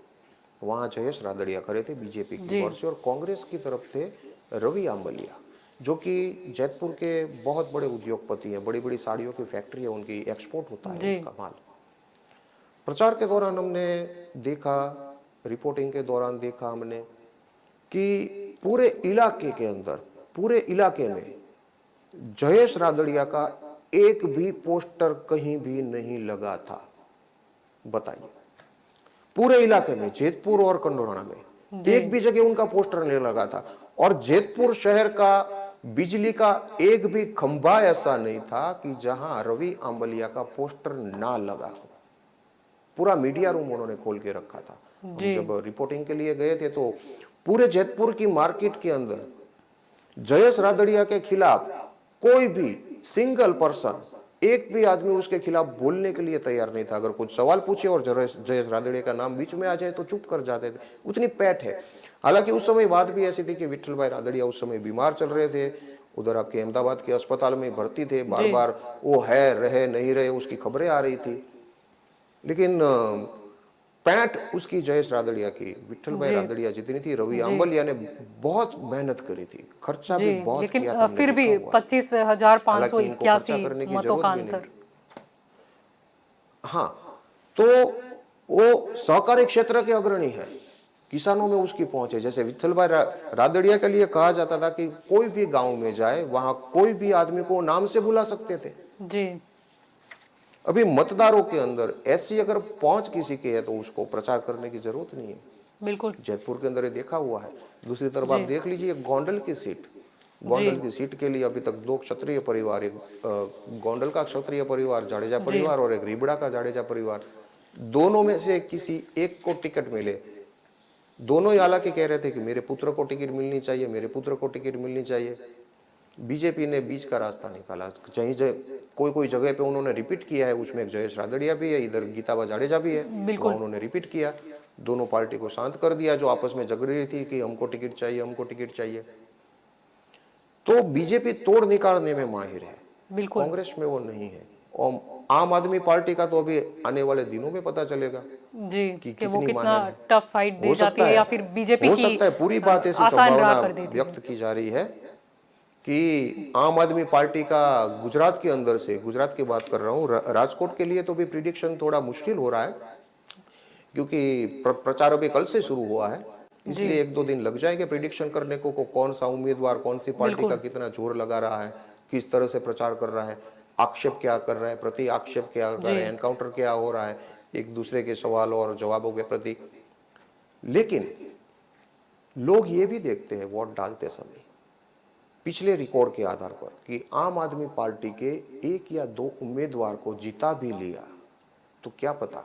वहां जयेश रादड़िया खड़े थे बीजेपी की ओर से, और कांग्रेस की तरफ थे रवि आंबलिया, जो कि जैतपुर के बहुत बड़े उद्योगपति हैं, बड़ी बड़ी साड़ियों की फैक्ट्री है उनकी, एक्सपोर्ट होता है उसका माल। प्रचार के दौरान हमने देखा, रिपोर्टिंग के दौरान देखा हमने कि पूरे इलाके के अंदर, पूरे इलाके में जयेश रादड़िया का एक भी पोस्टर कहीं भी नहीं लगा था। बताइए, पूरे इलाके में, जैतपुर और कंडोराना में एक भी जगह उनका पोस्टर नहीं लगा था। और जैतपुर शहर का बिजली का एक भी खंभा ऐसा नहीं था कि जहां रवि आंबलिया का पोस्टर ना लगा हो। पूरा मीडिया रूम उन्होंने खोल के रखा था। हम जी जब रिपोर्टिंग के लिए गए थे तो पूरे जयपुर की मार्केट के अंदर जयेश रादड़िया के खिलाफ कोई भी सिंगल पर्सन, एक भी आदमी उसके खिलाफ बोलने के लिए तैयार नहीं था। अगर कुछ सवाल पूछे और जयेश रादड़िया का नाम बीच में आ जाए तो चुप कर जाते थे, उतनी पैठ है। हालांकि उस समय बात भी ऐसी थी कि विठल भाई रादड़िया उस समय बीमार चल रहे थे, उधर आपके अहमदाबाद के अस्पताल में भर्ती थे, बार जी बार वो है रहे नहीं रहे उसकी खबरें आ रही थी। लेकिन पैंठ उसकी जयेश रादड़िया की, विठल भाई जी रादड़िया जितनी थी, रवि जी अंबलिया ने बहुत मेहनत करी थी, खर्चा जी, भी बहुत लेकिन किया था, हमने फिर भी देखा हुआ है। हालांकि इनको खर्चा 25,581 करने की मतों जरूरत का भी नहीं। अंतर। हाँ, तो वो सहकारी क्षेत्र के अग्रणी है, किसानों में उसकी पहुंच है। जैसे विठल भाई रादड़िया के लिए कहा जाता था कि कोई भी गांव में जाए वहां कोई भी आदमी को नाम से बुला सकते थे। जी अभी मतदारों के अंदर ऐसी अगर पहुंच किसी की है तो उसको प्रचार करने की जरूरत नहीं है। बिल्कुल। जयपुर के अंदर ये देखा हुआ है। दूसरी तरफ आप जी देख लीजिए गोंडल की सीट, जी गोंडल की सीट के लिए अभी तक दो क्षत्रिय परिवार, एक गोंडल का क्षत्रिय परिवार जाडेजा जी परिवार और एक रीबड़ा का जाडेजा परिवार, दोनों में से किसी एक को टिकट मिले। दोनों ही हालांकि कह रहे थे कि मेरे पुत्र को टिकट मिलनी चाहिए, मेरे पुत्र को टिकट मिलनी चाहिए। बीजेपी ने बीच का रास्ता निकाला। कोई कोई जगह पे उन्होंने रिपीट किया है, उसमें एक जयेश रादड़िया भी है, इधर गीताबा जाडेजा भी है, वहां बिल्कुल। उन्होंने रिपीट किया, दोनों पार्टी को शांत कर दिया जो आपस में झगड़ रही थी कि हमको टिकट चाहिए, हमको टिकट चाहिए। तो बीजेपी तोड़ निकालने में माहिर है, बिल्कुल कांग्रेस में वो नहीं है। और आम आदमी पार्टी का तो अभी आने वाले दिनों में पता चलेगा जी कि कि वो कितनी कितना माहिर है। टफ फाइट दे हो जाती सकता है है, या फिर बीजेपी हो की सकता है, पूरी बात ऐसी आसान राह संभावना कर देती है। व्यक्त की जा रही है कि आम आदमी पार्टी का गुजरात के अंदर से, गुजरात की बात कर रहा हूँ, राजकोट के लिए तो भी प्रिडिक्शन थोड़ा मुश्किल हो रहा है क्योंकि प्रचार अभी कल से शुरू हुआ है, जी इसलिए एक दो दिन लग जाएंगे प्रिडिक्शन करने को कौन सा उम्मीदवार कौन सी पार्टी का बिल्कुल कितना जोर लगा रहा है, किस तरह से प्रचार कर रहा है, आक्षेप क्या कर रहा है, प्रति आक्षेप क्या कर जी रहा है, एनकाउंटर क्या हो रहा है एक दूसरे के सवालों और जवाबों के प्रति। लेकिन लोग ये भी देखते हैं वोट डालते समय पिछले रिकॉर्ड के आधार पर कि आम आदमी पार्टी के एक या दो उम्मीदवार को जिता भी लिया तो क्या पता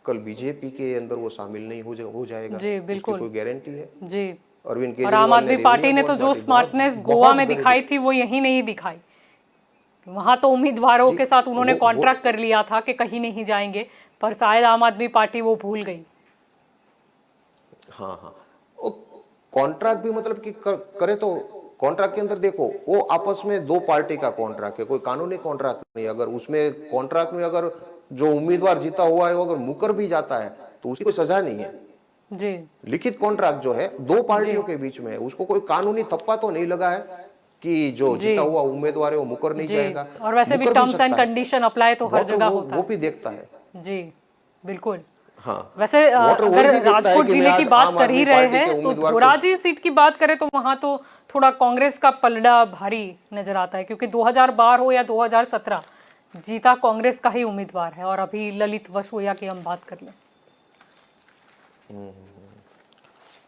कल बीजेपी के अंदर वो शामिल नहीं हो जाएगा, जी उसकी बिल्कुल कोई गारंटी है? जी। अरविंद और आम केजरीवाल ने आदमी रेवड़िया पार्टी ने तो बहुत जो बांटी, स्मार्टनेस गोवा बहुत में गरीबी। दिखाई थी वो यहीं नहीं दिखाई। वहां तो उम्मीदवारों जी, के साथ उन्होंने वो कॉन्ट्रैक्ट कर लिया था कि कहीं नहीं जाएंगे, पर शायद आम आदमी पार्टी वो भूल गई। हाँ हाँ, वो कॉन्ट्रैक्ट भी मतलब कि करे तो कॉन्ट्रैक्ट के अंदर देखो वो आपस में दो पार्टी का कॉन्ट्रैक्ट है, कोई कानूनी कॉन्ट्रैक्ट नहीं। अगर उसमें कॉन्ट्रैक्ट में अगर जो उम्मीदवार जीता हुआ है वो अगर मुकर भी जाता है तो उसकी कोई सजा नहीं है। जी लिखित कॉन्ट्रैक्ट जो है दो जी पार्टियों के बीच में है, उसको कोई कानूनी थप्पा तो नहीं लगा है कि जो जी जीता हुआ उम्मीदवार है वो मुकर नहीं जी। जाएगा। और वैसे भी मुकर भी टर्म्स एंड सकता है, कंडीशन अप्लाई तो हर वोटर जगह वो होता वो है। भी देखता है। जी बिल्कुल। हाँ, वैसे वोटर वही अगर भी देखता है राजकोट कि मैं जिले की आज बात आम कर ही आदमी रहे पार्टी के हैं तो उम्मीदवार को। धोराजी सीट की बात करें तो वहां तो थोड़ा कांग्रेस का पलड़ा भारी नजर आता है, क्योंकि 2012 हो या 2017 जीता कांग्रेस का ही उम्मीदवार है। और अभी ललित वसोया की हम बात कर लें।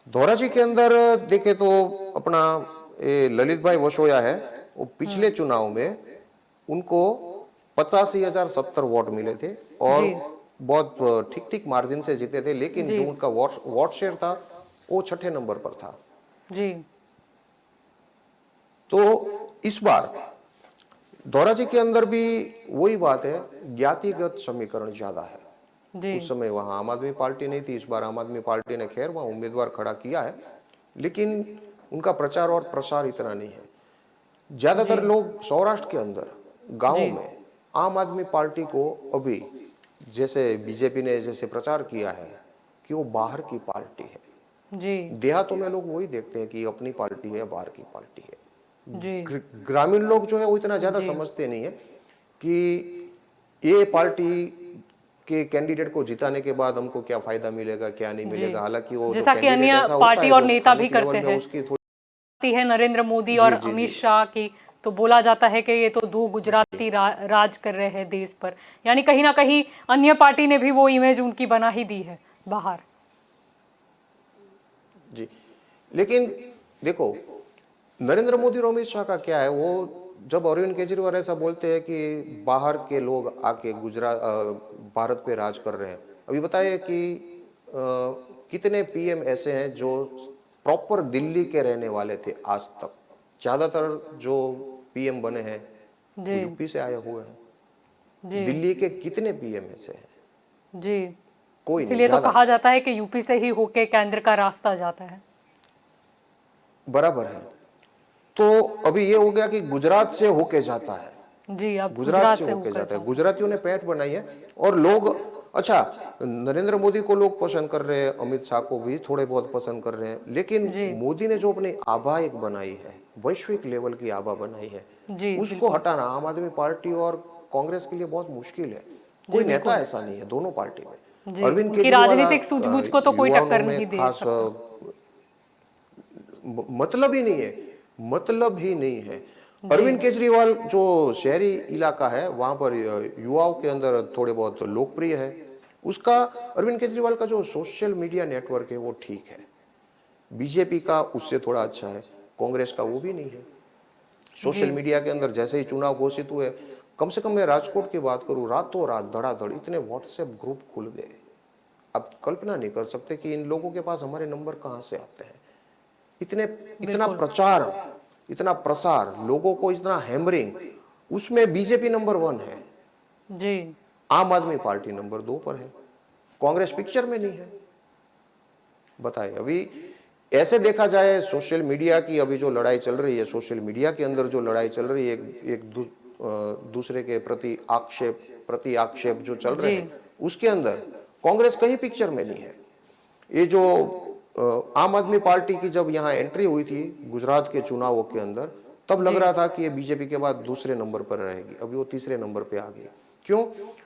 धोराजी के अंदर देखे तो अपना ललित भाई वसोया है, वो पिछले चुनाव में उनको 85,070 वोट मिले थे और जी बहुत ठीक ठीक मार्जिन से जीते थे। लेकिन जी जो उनका वोट शेयर था वो छठे नंबर पर था। जी तो इस बार धोराजी के अंदर भी वही बात है, ज्ञातिगत समीकरण ज्यादा है। जी उस समय वहां आम आदमी पार्टी नहीं थी, इस बार आम आदमी पार्टी ने खैर वहां उम्मीदवार खड़ा किया है, लेकिन उनका प्रचार और प्रसार इतना नहीं है। जी ज्यादातर लोग सौराष्ट्र के अंदर गांवों जी में आम आदमी पार्टी को अभी जैसे बीजेपी ने जैसे प्रचार किया है कि वो बाहर की पार्टी है, जी देहातों में लोग वही देखते हैं कि अपनी पार्टी है, बाहर की पार्टी है। जी ग्रामीण लोग जो है वो इतना ज्यादा जी समझते नहीं है कि ये पार्टी के कैंडिडेट को जिताने के बाद हमको क्या फायदा मिलेगा, क्या नहीं जी मिलेगा। हालांकि वो जो जैसा कि कैंडिडेट अन्य ऐसा होता पार्टी है और जो नेता भी स्थानिक लेवल करते में हैं, उसकी थोड़ी। आती है नरेंद्र मोदी और जी जी अमित जी शाह की, तो बोला जाता है कि ये तो दो गुजराती राज कर रहे हैं देश पर। यानी कहीं ना कहीं अन्य पार्टी ने भी वो इमेज उनकी बना ही दी है बाहर। जी, लेकिन देखो नरेंद्र मोदी और अमित शाह का क्या है, वो जब अरविंद केजरीवाल ऐसा बोलते हैं कि बाहर के लोग आके गुजरात भारत पे राज कर रहे हैं। अभी बताइए कि कितने पीएम ऐसे हैं जो प्रॉपर दिल्ली के रहने वाले थे आज तक? ज्यादातर जो पीएम बने हैं वो जी यूपी से आए हुए हैं। जी दिल्ली के कितने पीएम ऐसे हैं? जी। कोई नहीं, इसीलिए तो ज्यादा कहा जाता है कि यूपी से ही होके केंद्र का रास्ता जाता है। बराबर है। तो अभी ये हो गया कि गुजरात से होके जाता है, जी, अब गुजरात गुजरात से से होके होकर जाता है। जाता गुजरातियों ने पैठ बनाई है और लोग, अच्छा, नरेंद्र मोदी को लोग पसंद कर रहे हैं, अमित शाह को भी थोड़े बहुत पसंद कर रहे हैं, है। लेकिन जी मोदी ने जो अपनी आभा एक बनाई है, वैश्विक लेवल की आभा बनाई है, जी उसको बिल्कुल। हटाना आम आदमी पार्टी और कांग्रेस के लिए बहुत मुश्किल है। जी कोई नेता बिल्कुल। ऐसा नहीं है दोनों पार्टी में। जी, अरविंद उनकी केजरीवाल राजनीतिक सूझबूझ को तो कोई युवाओं टक्कर नहीं में दे खास सकता। मतलब ही नहीं है, मतलब ही नहीं है। जी अरविंद केजरीवाल जो शहरी इलाका है वहां पर युवाओं के अंदर थोड़े बहुत लोकप्रिय है। उसका, अरविंद केजरीवाल का जो सोशल मीडिया नेटवर्क है वो ठीक है। बीजेपी का उससे थोड़ा अच्छा है, कांग्रेस का वो भी नहीं है। जी सोशल मीडिया के अंदर जैसे ही चुनाव घोषित हुए, कम से कम मैं राजकोट की बात करूं, रातों रात धड़ाधड़ इतने व्हाट्सएप ग्रुप खुल गए। आप कल्पना नहीं कर सकते कि इन लोगों के पास हमारे नंबर कहां से आते हैं। इतने, इतना बिल्कुल। प्रचार, इतना प्रसार, लोगों को इतना हैमरिंग, उसमें बीजेपी नंबर 1 है, जी आम आदमी पार्टी नंबर 2 पर है, कांग्रेस पिक्चर में नहीं है। बताइए, अभी ऐसे देखा जाए सोशल मीडिया की अभी जो लड़ाई चल रही है, सोशल मीडिया के अंदर जो लड़ाई चल रही है, दूसरे के प्रति आक्षेप जो चल रहे जी हैं, उसके अंदर कांग्रेस कहीं पिक्चर में नहीं है। ये जो आम आदमी पार्टी की जब यहाँ एंट्री हुई थी गुजरात के चुनावों के अंदर, तब लग जी रहा था कि ये बीजेपी के बाद दूसरे नंबर पर रहेगी, अभी वो तीसरे नंबर पे आ गई। क्यों?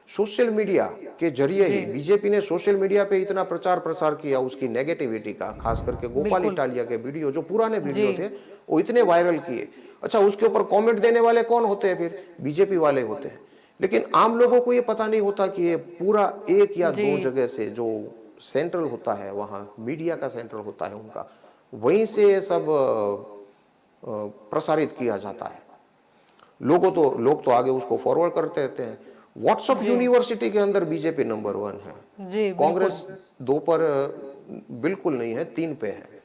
सोशल मीडिया के जरिए जी ही बीजेपी ने सोशल मीडिया पे इतना प्रचार प्रसार किया उसकी नेगेटिविटी का, खास करके गोपाल बिल्कुल। इटालिया के वीडियो, जो पुराने जी वीडियो थे वो इतने वायरल किए। अच्छा, उसके ऊपर कमेंट देने वाले कौन होते हैं? फिर बीजेपी वाले होते हैं। लेकिन आम लोगों को ये पता नहीं होता कि ये पूरा एक या जी दो जगह से जो सेंट्रल होता है, वहां मीडिया का सेंट्रल होता है उनका, वहीं से ये सब प्रसारित किया जाता है। लोग तो आगे उसको फॉरवर्ड करते रहते हैं। व्हाट्सएप जी यूनिवर्सिटी के अंदर बीजेपी नंबर 1 है, जी बिल्कुल। कांग्रेस 2 पर बिल्कुल नहीं है, 3 पे है।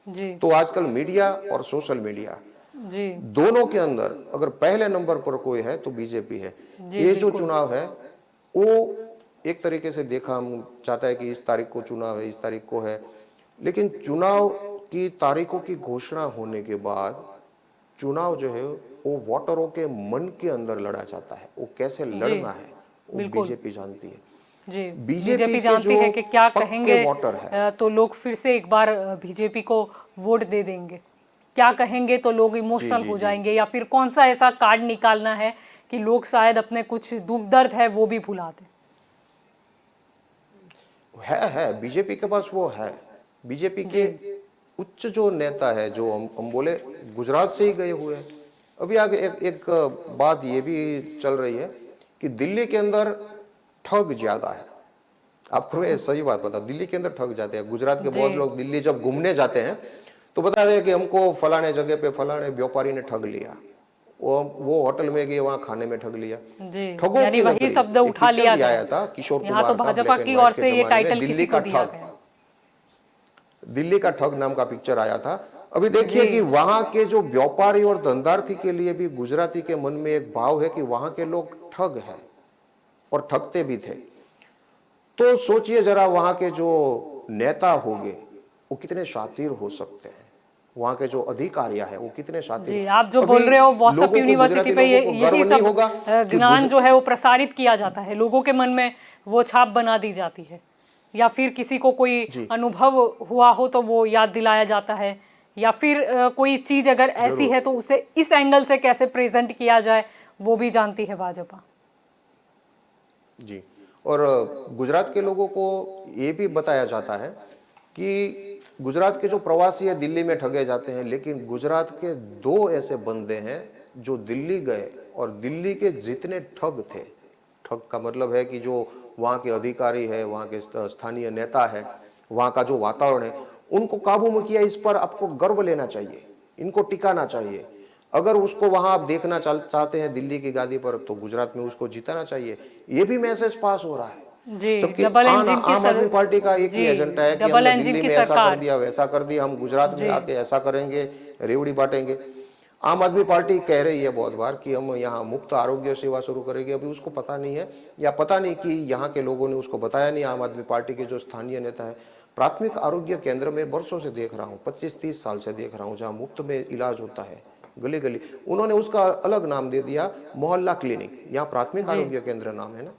जी तो आजकल मीडिया और सोशल मीडिया जी दोनों के अंदर अगर पहले नंबर पर कोई है तो बीजेपी है। जी ये जो बिल्कुल। चुनाव है वो एक तरीके से देखा, हम चाहता है कि इस तारीख को चुनाव है, इस तारीख को है, लेकिन चुनाव की तारीखों की घोषणा होने के बाद चुनाव जो है वो वोटरों के मन के अंदर लड़ा जाता है। वो कैसे जी लड़ना है वो बिल्कुल। बीजेपी जानती है। जी बीजेपी बीजेपी के जानती जो है कि क्या पक्के कहेंगे वोटर है, तो लोग फिर से एक बार बीजेपी को वोट दे देंगे। क्या कहेंगे तो लोग जी इमोशनल जी हो जी, जाएंगे, या फिर कौन सा ऐसा कार्ड निकालना है कि लोग शायद अपने कुछ दुख दर्द है वो भी भुला दें। है बीजेपी के पास वो है। बीजेपी जी के उच्च जो नेता है, जो हम बोले गुजरात से ही गए हुए हैं। अभी आगे एक बात ये भी चल रही है कि दिल्ली के अंदर ठग ज्यादा है। आपको मैं सही बात बता, दिल्ली के अंदर ठग जाते हैं। गुजरात के जी बहुत लोग दिल्ली जब घूमने जाते हैं तो बताते हैं कि हमको फलाने जगह पे फलाने व्यापारी ने ठग लिया, वो होटल में गए, वहां खाने में ठग लिया। जी ठगों यानी की वही नगरी, शब्द एक उठा पिक्चर लिया भी गया आया है। था किशोर यहाँ तो कुमार का, भाजपा ब्लैक एंड की ओर व्हाइट के से ये जमाने में, टाइटल किसी को दिया गया। दिल्ली का ठग नाम का पिक्चर आया था। अभी देखिए जी कि वहां के जो व्यापारी और धंधार्थी के लिए भी गुजराती के मन में एक भाव है कि वहां के लोग ठग है और ठगते भी थे। तो सोचिए जरा, वहां के जो नेता होंगे वो कितने शातिर हो सकते हैं, वहां के जो अधिकारियां हैं वो कितने शातिर। जी आप जो बोल अभी रहे हो व्हाट्सएप लोगों को, यूनिवर्सिटी गुजराती पे लोगों को यही गर्व नहीं सब होगा कि ज्ञान जो है वो प्रसारित किया जाता है, लोगों के मन में वो छाप बना दी जाती है, या फिर किसी को कोई जी अनुभव हुआ हो तो वो याद दिलाया जाता है, या फिर कोई चीज़ अगर ऐसी जरूर है तो उसे इस एंगल से कैसे प्रेजेंट किया जाए वो भी जानती है भाजपा। जी। और गुजरात के लोगों को ये भी बताया जाता है कि गुजरात के जो प्रवासी है दिल्ली में ठगे जाते हैं, लेकिन गुजरात के 2 ऐसे बंदे हैं जो दिल्ली गए और दिल्ली के जितने ठग थे, ठग का मतलब है कि जो वहाँ के अधिकारी है, वहाँ के स्थानीय नेता है, वहाँ का जो वातावरण है, उनको काबू में किया। इस पर आपको गर्व लेना चाहिए, इनको टिकाना चाहिए। अगर उसको वहां आप देखना चाहते हैं दिल्ली की गादी पर, तो गुजरात में उसको जिताना चाहिए। ये भी मैसेज पास हो रहा है। जी, जबकि डबल इंजन की आम आदमी पार्टी का एक ही जी, एजेंडा है कि डबल हमने इंजन दिल्ली की में ऐसा कर सरकार। दिया, वैसा कर दिया, हम गुजरात में जी। आके ऐसा करेंगे, रेवड़ी बांटेंगे। आम आदमी पार्टी कह रही है बहुत बार कि हम यहाँ मुफ्त आरोग्य सेवा शुरू करेंगे, अभी उसको पता नहीं है, या पता नहीं कि यहाँ के लोगों ने उसको बताया नहीं। आम आदमी पार्टी के जो स्थानीय नेता है, प्राथमिक आरोग्य केंद्र में वर्षों से देख रहा हूँ, 25-30 साल से देख रहा हूँ, जहाँ मुफ्त में इलाज होता है गली गली, उन्होंने उसका अलग नाम दे दिया, मोहल्ला क्लिनिक। यहाँ प्राथमिक जी। आरोग्य केंद्र नाम है ना,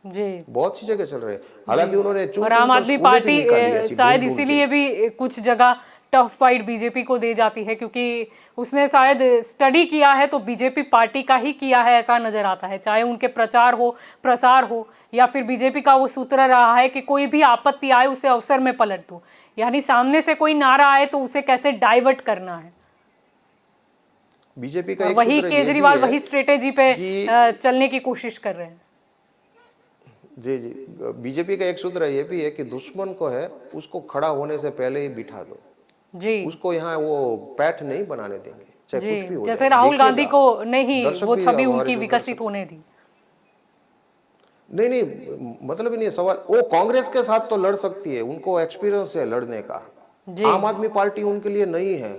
जी। बहुत सी जगह चल रहे हैं। हालांकि उन्होंने चुन और चुन आम कर आदमी स्कूलें भी पार्टी निकाली ऐसी ढूंढ शायद ढूंढ इसीलिए के। भी कुछ जगह टफ फाइट बीजेपी को दे जाती है, क्योंकि उसने शायद स्टडी किया है तो बीजेपी पार्टी का ही किया है, ऐसा नजर आता है। चाहे उनके प्रचार हो, प्रसार हो, या फिर बीजेपी का वो सूत्र रहा है कि कोई भी आपत्ति आए उसे अवसर में पलट दो, यानी सामने से कोई नारा आए तो उसे कैसे डाइवर्ट करना है। बीजेपी का और एक वही सूत्र ये भी केजरीवाल है वही स्ट्रेटेजी पे कि चलने की कोशिश कर रहे हैं। जी जी, बीजेपी का एक सूत्र ये भी है कि दुश्मन को है उसको खड़ा होने से पहले ही बिठा दो, जी। उसको यहाँ वो पैठ नहीं बनाने देंगे, चाहे जी, कुछ भी हो जैसे जाए। राहुल गांधी देखिएगा, को नहीं दर्शक वो भी, छवि हमारे उनकी जो विकसित दर्शक, होने दी। नहीं नहीं, मतलब ही नहीं है सवाल। वो कांग्रेस के साथ तो लड़ सकती है, उनको एक्सपीरियंस है लड़ने का। जी। आम आदमी पार्टी उनके लिए नहीं है,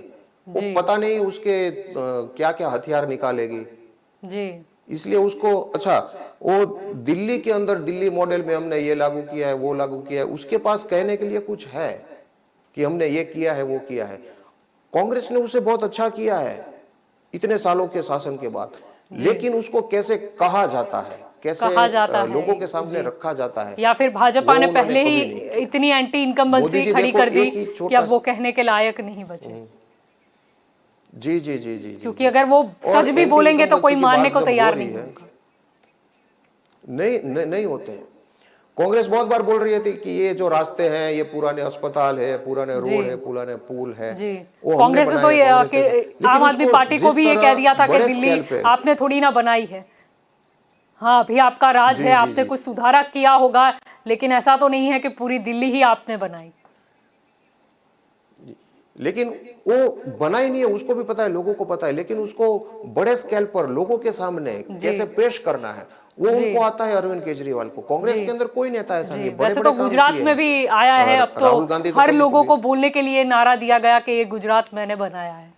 वो जी। पता नहीं उसके क्या क्या हथियार निकालेगी। जी। इसलिए उसको, अच्छा, वो दिल्ली के अंदर दिल्ली मॉडल में हमने ये लागू किया है, वो लागू किया है, उसके पास कहने के लिए कुछ है कि हमने ये किया है, वो किया है। कांग्रेस ने उसे बहुत अच्छा किया है इतने सालों के शासन के बाद, लेकिन उसको कैसे कहा जाता है, कैसे कहा जाता है। लोगों के सामने जी। रखा जाता है, या फिर भाजपा वो ने उन्होंने पहले ही कभी नहीं किया। इतनी एंटी मोदी इनकम्बेंसी जी खड़ी देखो, कर दी एक ही कि छोटा अब वो कहने के लायक नहीं बचे। जी जी जी जी जी क्योंकि जी। अगर वो और सच भी एंटी बोलेंगे तो कोई इनकम्बेंसी की मानने बात को जब हो तैयार रही नहीं है, होगा। नहीं होते हैं। कांग्रेस बहुत बार बोल रही थी कि ये जो रास्ते हैं, ये पुराने अस्पताल है, पुराने जी। रोड है, पुराने पुल है, जी। वो हमने कांग्रेस ने तो बनाए, कांग्रेस के साथ। आम लेकिन आदमी उसको पार्टी को जिस भी ये कह दिया तरह था कि बड़े दिल्ली स्केल पे, आपने थोड़ी ना बनाई है। हाँ, अभी आपका राज है, जी जी आपने जी, कुछ सुधारा किया होगा, लेकिन ऐसा तो नहीं है कि पूरी दिल्ली ही आपने बनाई। लेकिन वो बना ही नहीं है, उसको भी पता है, लोगों को पता है, लेकिन उसको बड़े स्केल पर लोगों के सामने जी। कैसे पेश करना है, वो जी। उनको आता है। अरविंद केजरीवाल को, कांग्रेस जी। के अंदर कोई नेता ऐसा नहीं जी, है, बड़े वैसे बड़े तो काम गुजरात किए में हैं। भी आया है, अब और तो राहुल गांधी तो हर कभी लोगों कभी, को बोलने के लिए नारा दिया गया कि ये गुजरात मैंने बनाया है।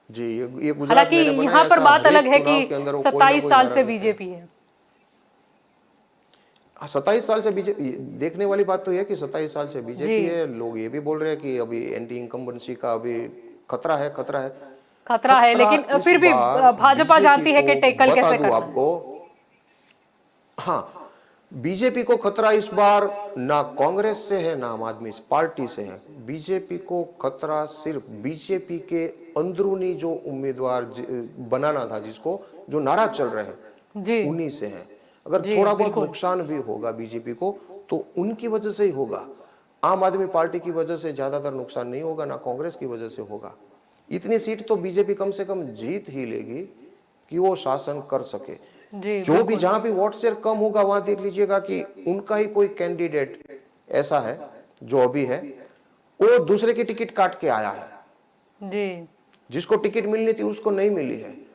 जी, ये गुजरात हालांकि मैंने बनाया, यहाँ पर ऐसा बात हर अलग एक है चुनाव कि के अंदर वो कोई ना 27 कोई साल नारा से देते हैं। बीजेपी है। 27 साल से बीजेपी, देखने वाली बात तो यह है कि 27 साल से जी। बीजेपी है। लोग ये भी बोल रहे हैं कि अभी एंटी इनकम्बेंसी का अभी खतरा है, खतरा है। खतरा है, खतरा लेकिन इस फिर भी बार भाजपा बीजेपी जानती है को, कि टैकल बता कैसे दूं करना है। आपको, हाँ, बीजेपी को खतरा इस बार ना कांग्रेस से है, ना आम आदमी पार्टी से है। बीजेपी को खतरा सिर्फ बीजेपी के अंदरूनी जो उम्मीदवार बनाना था, जिसको, जो नाराज चल रहे हैं, जी। उन्हीं से है। अगर जी, थोड़ा बहुत बिल्कुल। नुकसान भी होगा बीजेपी को, तो उनकी वजह से ही होगा। आम आदमी पार्टी की वजह से ज्यादातर नुकसान नहीं होगा, ना कांग्रेस की वजह से होगा। इतनी सीट तो बीजेपी कम से कम जीत ही लेगी कि वो शासन कर सके। जी, जो भी, बिल्कुल। जहां भी वोट शेयर कम होगा, वहां देख लीजिएगा कि उनका ही कोई कैंडिडेट ऐसा है जो अभी है, वो दूसरे की टिकट काट के आया है। जी। जिसको टिकट मिलनी थी उसको नहीं मिली है। जी।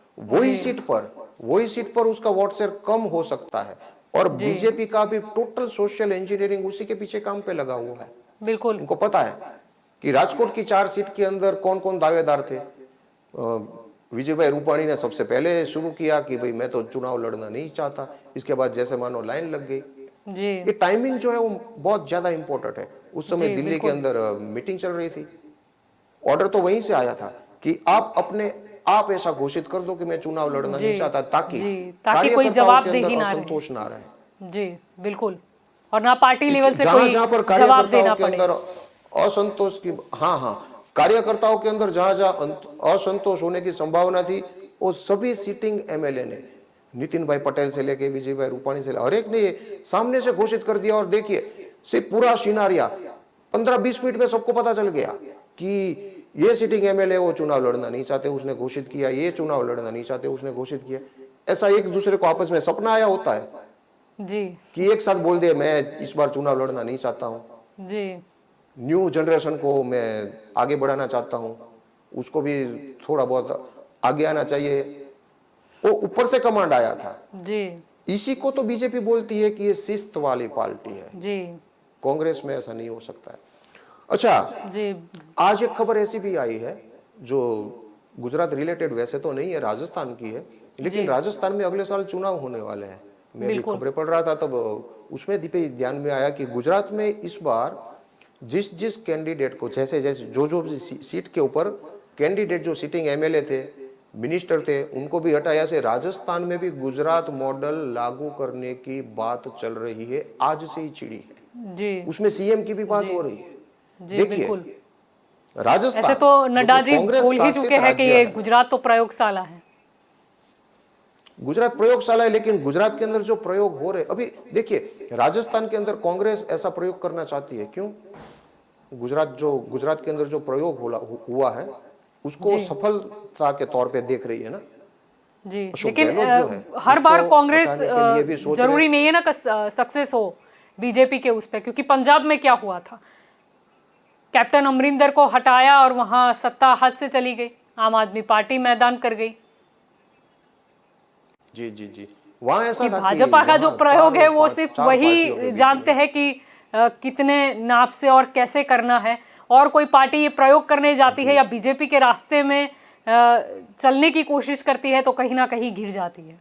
वही सीट पर उसका वोट शेयर कम हो सकता है। और जी, बीजेपी का भी टोटल सोशल इंजीनियरिंग उसी के पीछे काम पे लगा हुआ है। बिल्कुल। उनको पता है कि राजकोट की 4 सीट के अंदर कौन कौन दावेदार थे। विजय भाई रूपाणी ने सबसे पहले शुरू किया कि भाई मैं तो चुनाव लड़ना नहीं चाहता। इसके बाद जैसे मानो लाइन लग गई। जी। ये टाइमिंग जो है वो बहुत ज्यादा इंपॉर्टेंट है। उस समय जी, दिल्ली के बिल्कुल। अंदर मीटिंग चल रही थी, ऑर्डर तो वहीं से आया था कि आप ऐसा घोषित कर दो कि मैं चुनाव लड़ना जी। नहीं चाहता, ताकि जी, ताकि कोई कार्यकर्ताओं के अंदर जवाबदेही ना रहे। असंतोष ना रहे। जी, बिल्कुल। और ना पार्टी लेवल इसलिए से जहां कोई जहां पर जवाब कार्यकर्ताओं देना के पड़े। अंदर असंतोष की, हाँ हाँ, कार्यकर्ताओं के अंदर जहां जहां असंतोष होने की संभावना थी, वो सभी सिटिंग एमएलए ने, नितिन भाई पटेल से लेके विजय भाई रूपाणी से, हर एक ने ये सामने से घोषित कर दिया। और देखिए सिर्फ पूरा सिनारिया 15-20 मिनट में सबको पता चल गया कि ये सिटिंग एमएलए वो चुनाव लड़ना नहीं चाहते, उसने घोषित किया, ये चुनाव लड़ना नहीं चाहते, उसने घोषित किया। ऐसा एक दूसरे को आपस में सपना आया होता है जी। कि एक साथ बोल दे मैं इस बार चुनाव लड़ना नहीं चाहता हूं, जी। न्यू जनरेशन को मैं आगे बढ़ाना चाहता हूं, उसको भी थोड़ा बहुत आगे आना चाहिए। वो ऊपर से कमांड आया था। जी। इसी को तो बीजेपी बोलती है कि ये शिस्त वाली पार्टी है। जी कांग्रेस में ऐसा नहीं हो सकता है। अच्छा, जी आज एक खबर ऐसी भी आई है जो गुजरात रिलेटेड वैसे तो नहीं है, राजस्थान की है, लेकिन जी राजस्थान में अगले साल चुनाव होने वाले हैं। मैं भी बिल्कुल खबरें पढ़ रहा था तब उसमें भी ध्यान में आया कि गुजरात में इस बार जिस जिस कैंडिडेट को जैसे जैसे जो भी सीट के ऊपर कैंडिडेट जो सिटिंग एमएलए थे, मिनिस्टर थे, उनको भी हटाया से राजस्थान में भी गुजरात मॉडल लागू करने की बात चल रही है, आज से ही छिड़ी है। जी उसमें सीएम की भी बात जी हो रही है। जी बिल्कुल। देखिए, ऐसे राजस्थान तो जो नड्डा कि जी कांग्रेस बोल ही शासित चुके हैं कि राज्य ये है, गुजरात तो प्रयोगशाला है। गुजरात प्रयोगशाला है, लेकिन गुजरात के अंदर जो प्रयोग हो रहे, अभी देखिए राजस्थान के अंदर कांग्रेस ऐसा प्रयोग करना चाहती है, क्यों? गुजरात के अंदर जो प्रयोग हुआ है उसको जी सफलता के तौर पे देख रही है ना। जी अशोक लेकिन गहलोत जो है हर उसको बार कांग्रेस हटाने के लिए भी सोच रहे जरूरी हैं। नहीं है ना सक्सेस हो बीजेपी के उस पे, क्योंकि पंजाब में क्या हुआ था, कैप्टन अमरिंदर को हटाया और वहां सत्ता हाथ से चली गई, आम आदमी पार्टी मैदान कर गई। जी जी जी, वहां ऐसा कि था कि भाजपा का जो वहां प्रयोग है वो सिर्फ चार पार्टियों के वही बीच जानते में। हैं कि कितने नाप से और कैसे करना है, और कोई पार्टी ये प्रयोग करने जाती है जी, या बीजेपी के रास्ते में चलने की कोशिश करती है तो कहीं ना कहीं गिर जाती है।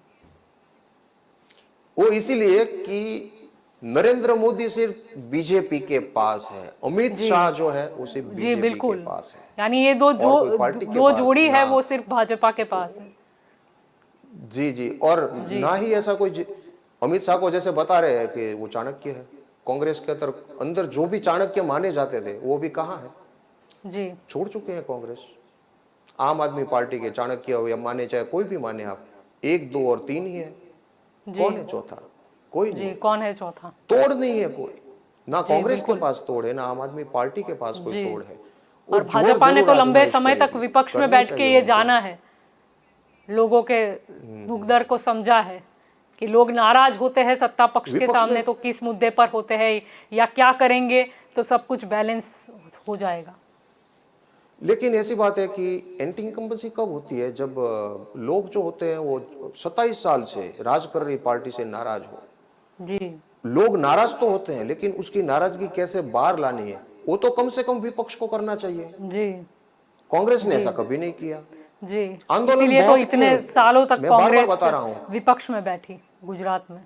वो इसीलिए कि नरेंद्र मोदी सिर्फ बीजेपी के पास है, अमित जी शाह जो है वो सिर्फ जी बीजेपी के बिल्कुल। पास है, यानी ये और कोई पार्टी के दो पास जोड़ी है ना। वो सिर्फ भाजपा के पास है। जी जी, और जी ना ही ऐसा कोई अमित शाह को जैसे बता रहे हैं कि वो चाणक्य है। कांग्रेस के अंदर जो भी चाणक्य माने जाते थे वो भी कहाँ है, जी छोड़ चुके हैं कांग्रेस। आम आदमी पार्टी के चाणक्य हो या माने, चाहे कोई भी माने आप, एक दो और तीन ही है। जी कौन है चौथा? कोई नहीं जी है। कौन है चौथा? तोड़ नहीं है कोई, ना जी कांग्रेस के बिल्कुल। पास तोड़ है, ना आम आदमी पार्टी के पास कोई जी तोड़ है। वो और जोर भाजपा ने जरूर तो लंबे आजमाइश समय तक करेगी, विपक्ष में करनी बैठ के चाहिए ये उनको। जाना है, लोगों के दुख दर्द को समझा है कि लोग नाराज होते हैं सत्ता पक्ष के विपक्ष सामने में, तो किस मुद्दे पर होते हैं या क्या करेंगे तो सब कुछ बैलेंस हो जाएगा। लेकिन ऐसी बात है कि एंटी इनकम्बेंसी कब होती है? जब लोग जो होते हैं वो 27 साल से राज कर रही पार्टी से नाराज हो। जी लोग नाराज तो होते हैं, लेकिन उसकी नाराजगी कैसे बाहर लानी है वो तो कम से कम विपक्ष को करना चाहिए। जी कांग्रेस ने जी ऐसा कभी नहीं किया। जी आंदोलन इसीलिए तो बहुत किए, इतने सालों तक मैं बार बार कांग्रेस बता रहा हूं। विपक्ष में बैठी गुजरात में।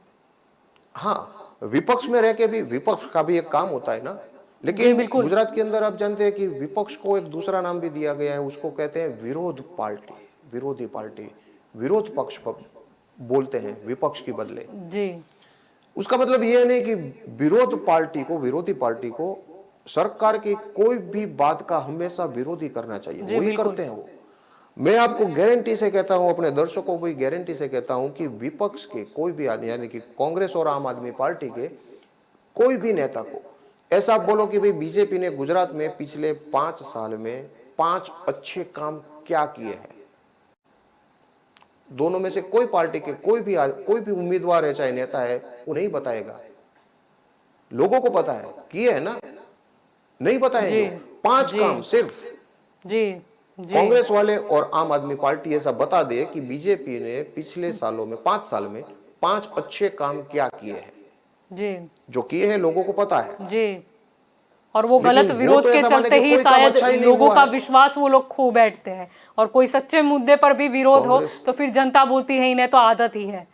हाँ, विपक्ष में रह के भी विपक्ष का भी एक काम होता है ना। जी लेकिन बिल्कुल। गुजरात के अंदर आप जानते हैं कि विपक्ष को एक दूसरा नाम भी दिया गया है, उसको कहते हैं विरोध पार्टी, विरोधी पार्टी, विरोध पक्ष बोलते हैं विपक्ष के बदले। जी उसका मतलब यह नहीं कि विरोधी पार्टी को सरकार की कोई भी बात का हमेशा विरोधी करना चाहिए, जी वही बिल्कुल। करते हैं वो। मैं आपको गारंटी से कहता हूं, अपने दर्शकों को भी गारंटी से कहता हूं कि विपक्ष के कोई भी आदमी, यानी कि कांग्रेस और आम आदमी पार्टी के कोई भी नेता को ऐसा बोलो कि भाई बीजेपी ने गुजरात में पिछले 5 साल में 5 अच्छे काम क्या किए हैं, दोनों में से कोई पार्टी के कोई भी उम्मीदवार है चाहे नेता है, वो नहीं बताएगा। लोगों को पता है, किए है ना, नहीं जी बताएंगे। 5 जी काम सिर्फ जी जी कांग्रेस वाले और आम आदमी पार्टी ऐसा बता दे कि बीजेपी ने पिछले सालों में 5 साल में 5 अच्छे काम क्या किए हैं, जी जो किए हैं लोगों को पता है। जी और वो लेकिन गलत वो विरोध तो के ऐसा माने चलते कि ही कोई काम शायद अच्छा ही नहीं लोगों हुआ का है। विश्वास वो लोग खो बैठते हैं, और कोई सच्चे मुद्दे पर भी विरोध हो कांग्रेस, तो फिर जनता बोलती है इन्हें तो आदत ही है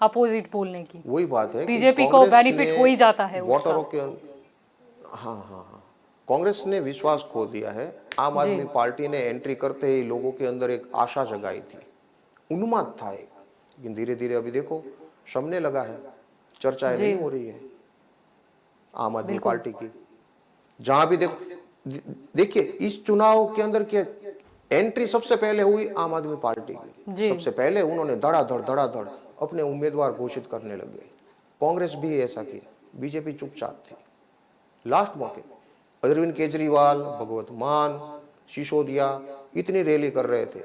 अपोजिट बोलने की। वही बात है कि बीजेपी को कांग्रेस ने बेनिफिट हो ही जाता है उसका। वोटरों के, हाँ हाँ हाँ, कांग्रेस ने विश्वास खो दिया है। आम जी आदमी पार्टी ने एंट्री करते ही लोगों के अंदर एक आशा जगाई थी, उन्माद था एक, लेकिन धीरे धीरे अभी देखो शमने लगा है, चर्चाएं जी नहीं हो रही है आम आदमी बिल्कुल। पार्टी की। जहां भी देखो, देखिए इस चुनाव के अंदर क्या एंट्री सबसे पहले हुई आम आदमी पार्टी की। जी सबसे पहले उन्होंने धड़ाधड़ अपने उम्मीदवार घोषित करने लग गए। कांग्रेस भी ऐसा किया, बीजेपी चुपचाप थी। लास्ट मौके अरविंद केजरीवाल, भगवत मान, सिसोदिया इतनी रैली कर रहे थे,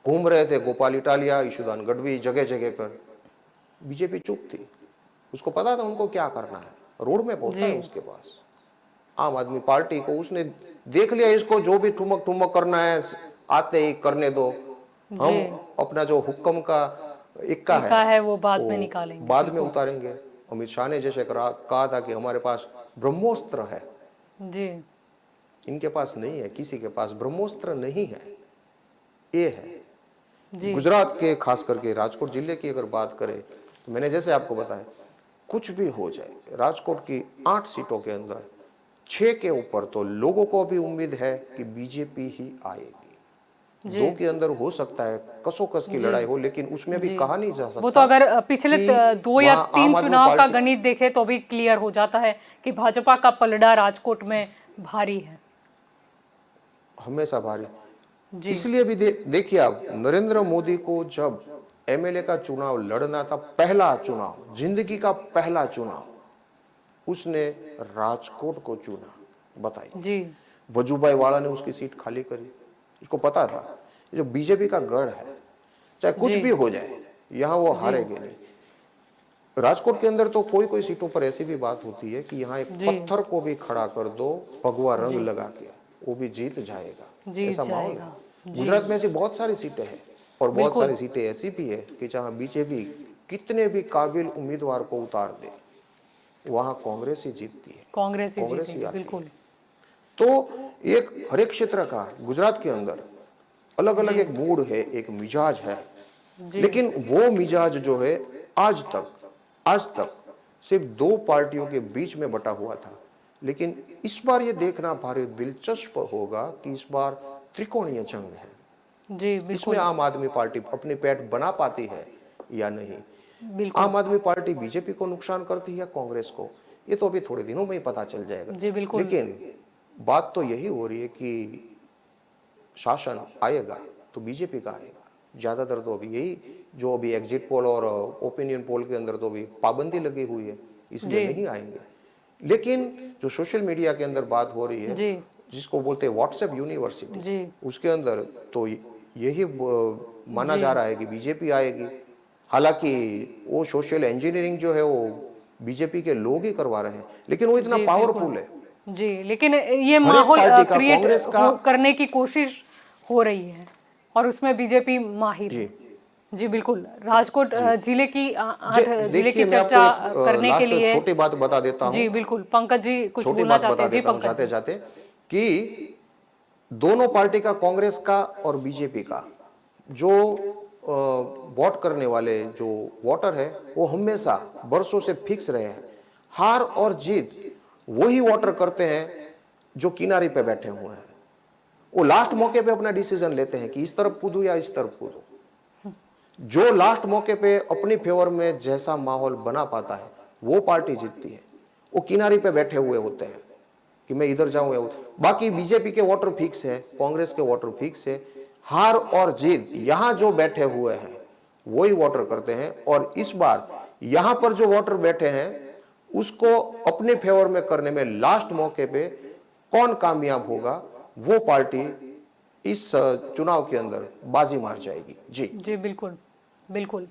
घूम रहे थे, गोपाल इटालिया, ईशुदान गढ़वी, जगह जगह पर। बीजेपी चुप थी, उसको पता था उनको क्या करना है, रोड में पहुंचा जी है उसके पास। आम आदमी पार्टी को उसने देख लिया, इसको जो भी ठुमक ठुमक करना है आते ही करने दो, जी हम अपना जो हुक्म का इक्का है वो बाद में निकालेंगे, बाद में उतारेंगे। अमित शाह ने जैसे कहा था कि हमारे पास ब्रह्मोस्त्र है, जी इनके पास नहीं है, किसी के पास ब्रह्मोस्त्र नहीं है, ये है। जी गुजरात के खास करके राजकोट जिले की अगर बात करें तो मैंने जैसे आपको बताया, कुछ भी हो जाए, राजकोट की 8 सीटों के अंदर 6 के ऊपर तो लोगों को भी उम्मीद है कि बीजेपी ही आएगी। 2 के अंदर हो सकता है कसोकस की लड़ाई हो, लेकिन उसमें भी कहा नहीं जा सकता। वो तो अगर पिछले कि 2 या वहाँ 3 आम आदमी चुनाव का पार्टी गणित देखे तो भी क्लियर हो जाता है कि भाजपा का पलड़ा राजकोट में भारी है। हमेशा भारी। जी इसलिए भी देखिए आप, नरेंद्र मोदी को जब एमएलए का चुनाव लड़ना था, पहला चुनाव, जिंदगी का पहला चुनाव, उसने राजकोट को चुना। बताइए, जी वजूभाई वाला ने उसकी सीट खाली करी। उसको पता था ये जो बीजेपी का गढ़ है, चाहे कुछ जी भी हो जाए, यहां वो हारेंगे नहीं। राजकोट के अंदर तो कोई कोई सीटों पर ऐसी भी बात होती है कि यहाँ एक जी पत्थर को भी खड़ा कर दो भगवा रंग जी लगा के, वो भी जीत जाएगा, जीत ऐसा माहौल है। जाएगा। जी गुजरात में ऐसी बहुत सारी सीटें हैं, और बहुत बिल्कुल सारी सीटें ऐसी भी है कि जहां बीजेपी कितने भी काबिल उम्मीदवार को उतार दे, वहां कांग्रेस ही जीतती है, कांग्रेस ही कांग्रेस ही जीतेगी, आती है। बिल्कुल। तो एक हर एक क्षेत्र का गुजरात के अंदर अलग अलग जी एक मूड है, एक मिजाज है, जी लेकिन वो मिजाज जो है आज तक सिर्फ 2 पार्टियों के बीच में बटा हुआ था। लेकिन इस बार ये देखना भारी दिलचस्प होगा कि इस बार त्रिकोणीय जंग है, जी इसमें बिल्कुल आम आदमी पार्टी अपनी पैठ बना पाती है या नहीं, बिल्कुल आम आदमी पार्टी बीजेपी को नुकसान करती है या कांग्रेस को, ये तो अभी थोड़े दिनों में ही पता चल जाएगा। जी बिल्कुल लेकिन बात तो यही हो रही है कि शासन आएगा तो बीजेपी का आएगा। ज्यादातर तो अभी यही, जो अभी एग्जिट पोल और ओपिनियन पोल के अंदर तो अभी पाबंदी लगी हुई है, इसलिए जी नहीं आएंगे। लेकिन जो सोशल मीडिया के अंदर बात हो रही है, जी जिसको बोलते हैं व्हाट्सएप यूनिवर्सिटी, जी उसके अंदर तो यही माना जी जा रहा है कि बीजेपी आएगी। हालांकि वो सोशल इंजीनियरिंग जो है वो बीजेपी के लोग ही करवा रहे हैं, लेकिन वो इतना जी पावरफुल बिल्कुल है। जी, लेकिन ये हर एक माहौल पार्टी का, क्रिएट कांग्रेस का, करने की कोशिश हो रही है और उसमें बीजेपी माहिर जी है। जी बिल्कुल। राजकोट जी जिले की 8 जिले की देखिए, मैं आपको चर्चा एक करने के लास्ट लिए। छोटी बात बता देता हूं, जी बिल्कुल, पंकज जी कुछ छोटी बोलना बात चाहते बता हैं। जी देता हूं पंकज जाते जी। जाते, कि दोनों पार्टी का, कांग्रेस का और बीजेपी का, जो वोट करने वाले जो वोटर है, वो हमेशा बरसों से फिक्स रहे हैं। हार और जीत वही वोटर करते हैं जो किनारे पे बैठे हुए हैं। वो लास्ट मौके पे अपना डिसीजन लेते हैं कि इस तरफ कूदूं या इस तरफ कूदूं। जो लास्ट मौके पे अपनी फेवर में जैसा माहौल बना पाता है, वो पार्टी जीतती है। वो किनारे पे बैठे हुए होते हैं कि मैं इधर जाऊं या उधर। बाकी बीजेपी के वोटर फिक्स है, कांग्रेस के वोटर फिक्स है। हार और जीत यहां जो बैठे हुए हैं वही वोटर करते हैं, और इस बार यहां पर जो वोटर बैठे हैं उसको अपने फेवर में करने में लास्ट मौके पे कौन कामयाब होगा, वो पार्टी इस चुनाव के अंदर बाजी मार जाएगी। जी जी बिल्कुल बिल्कुल।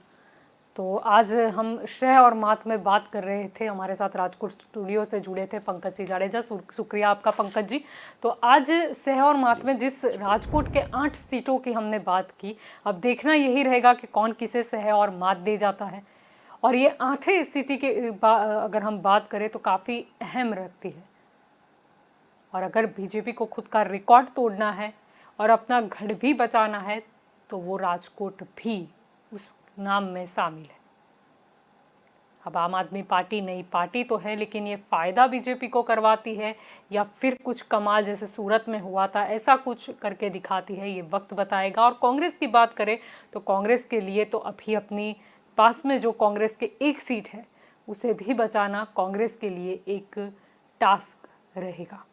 तो आज हम श्रेय और मात में बात कर रहे थे। हमारे साथ राजकोट स्टूडियो से जुड़े थे पंकज सिंह जाडेजा। शुक्रिया आपका पंकज जी। तो आज सह और मात में जिस राजकोट के 8 सीटों की हमने बात की, अब देखना यही रहेगा कि कौन किसे सह और मात दे जाता है। और ये 8 सीटी की अगर हम बात करें तो काफ़ी अहम रखती है। और अगर बीजेपी को खुद का रिकॉर्ड तोड़ना है और अपना गढ़ भी बचाना है तो वो राजकोट भी उस नाम में शामिल है। अब आम आदमी पार्टी नई पार्टी तो है, लेकिन ये फ़ायदा बीजेपी को करवाती है या फिर कुछ कमाल जैसे सूरत में हुआ था ऐसा कुछ करके दिखाती है, ये वक्त बताएगा। और कांग्रेस की बात करें तो कांग्रेस के लिए तो अभी अपनी पास में जो कांग्रेस के 1 सीट है उसे भी बचाना कांग्रेस के लिए एक टास्क रहेगा।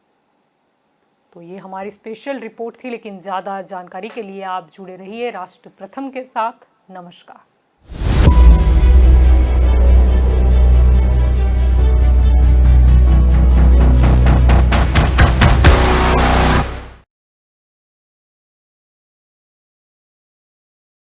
तो ये हमारी स्पेशल रिपोर्ट थी, लेकिन ज़्यादा जानकारी के लिए आप जुड़े रहिए राष्ट्र प्रथम के साथ। नमस्कार।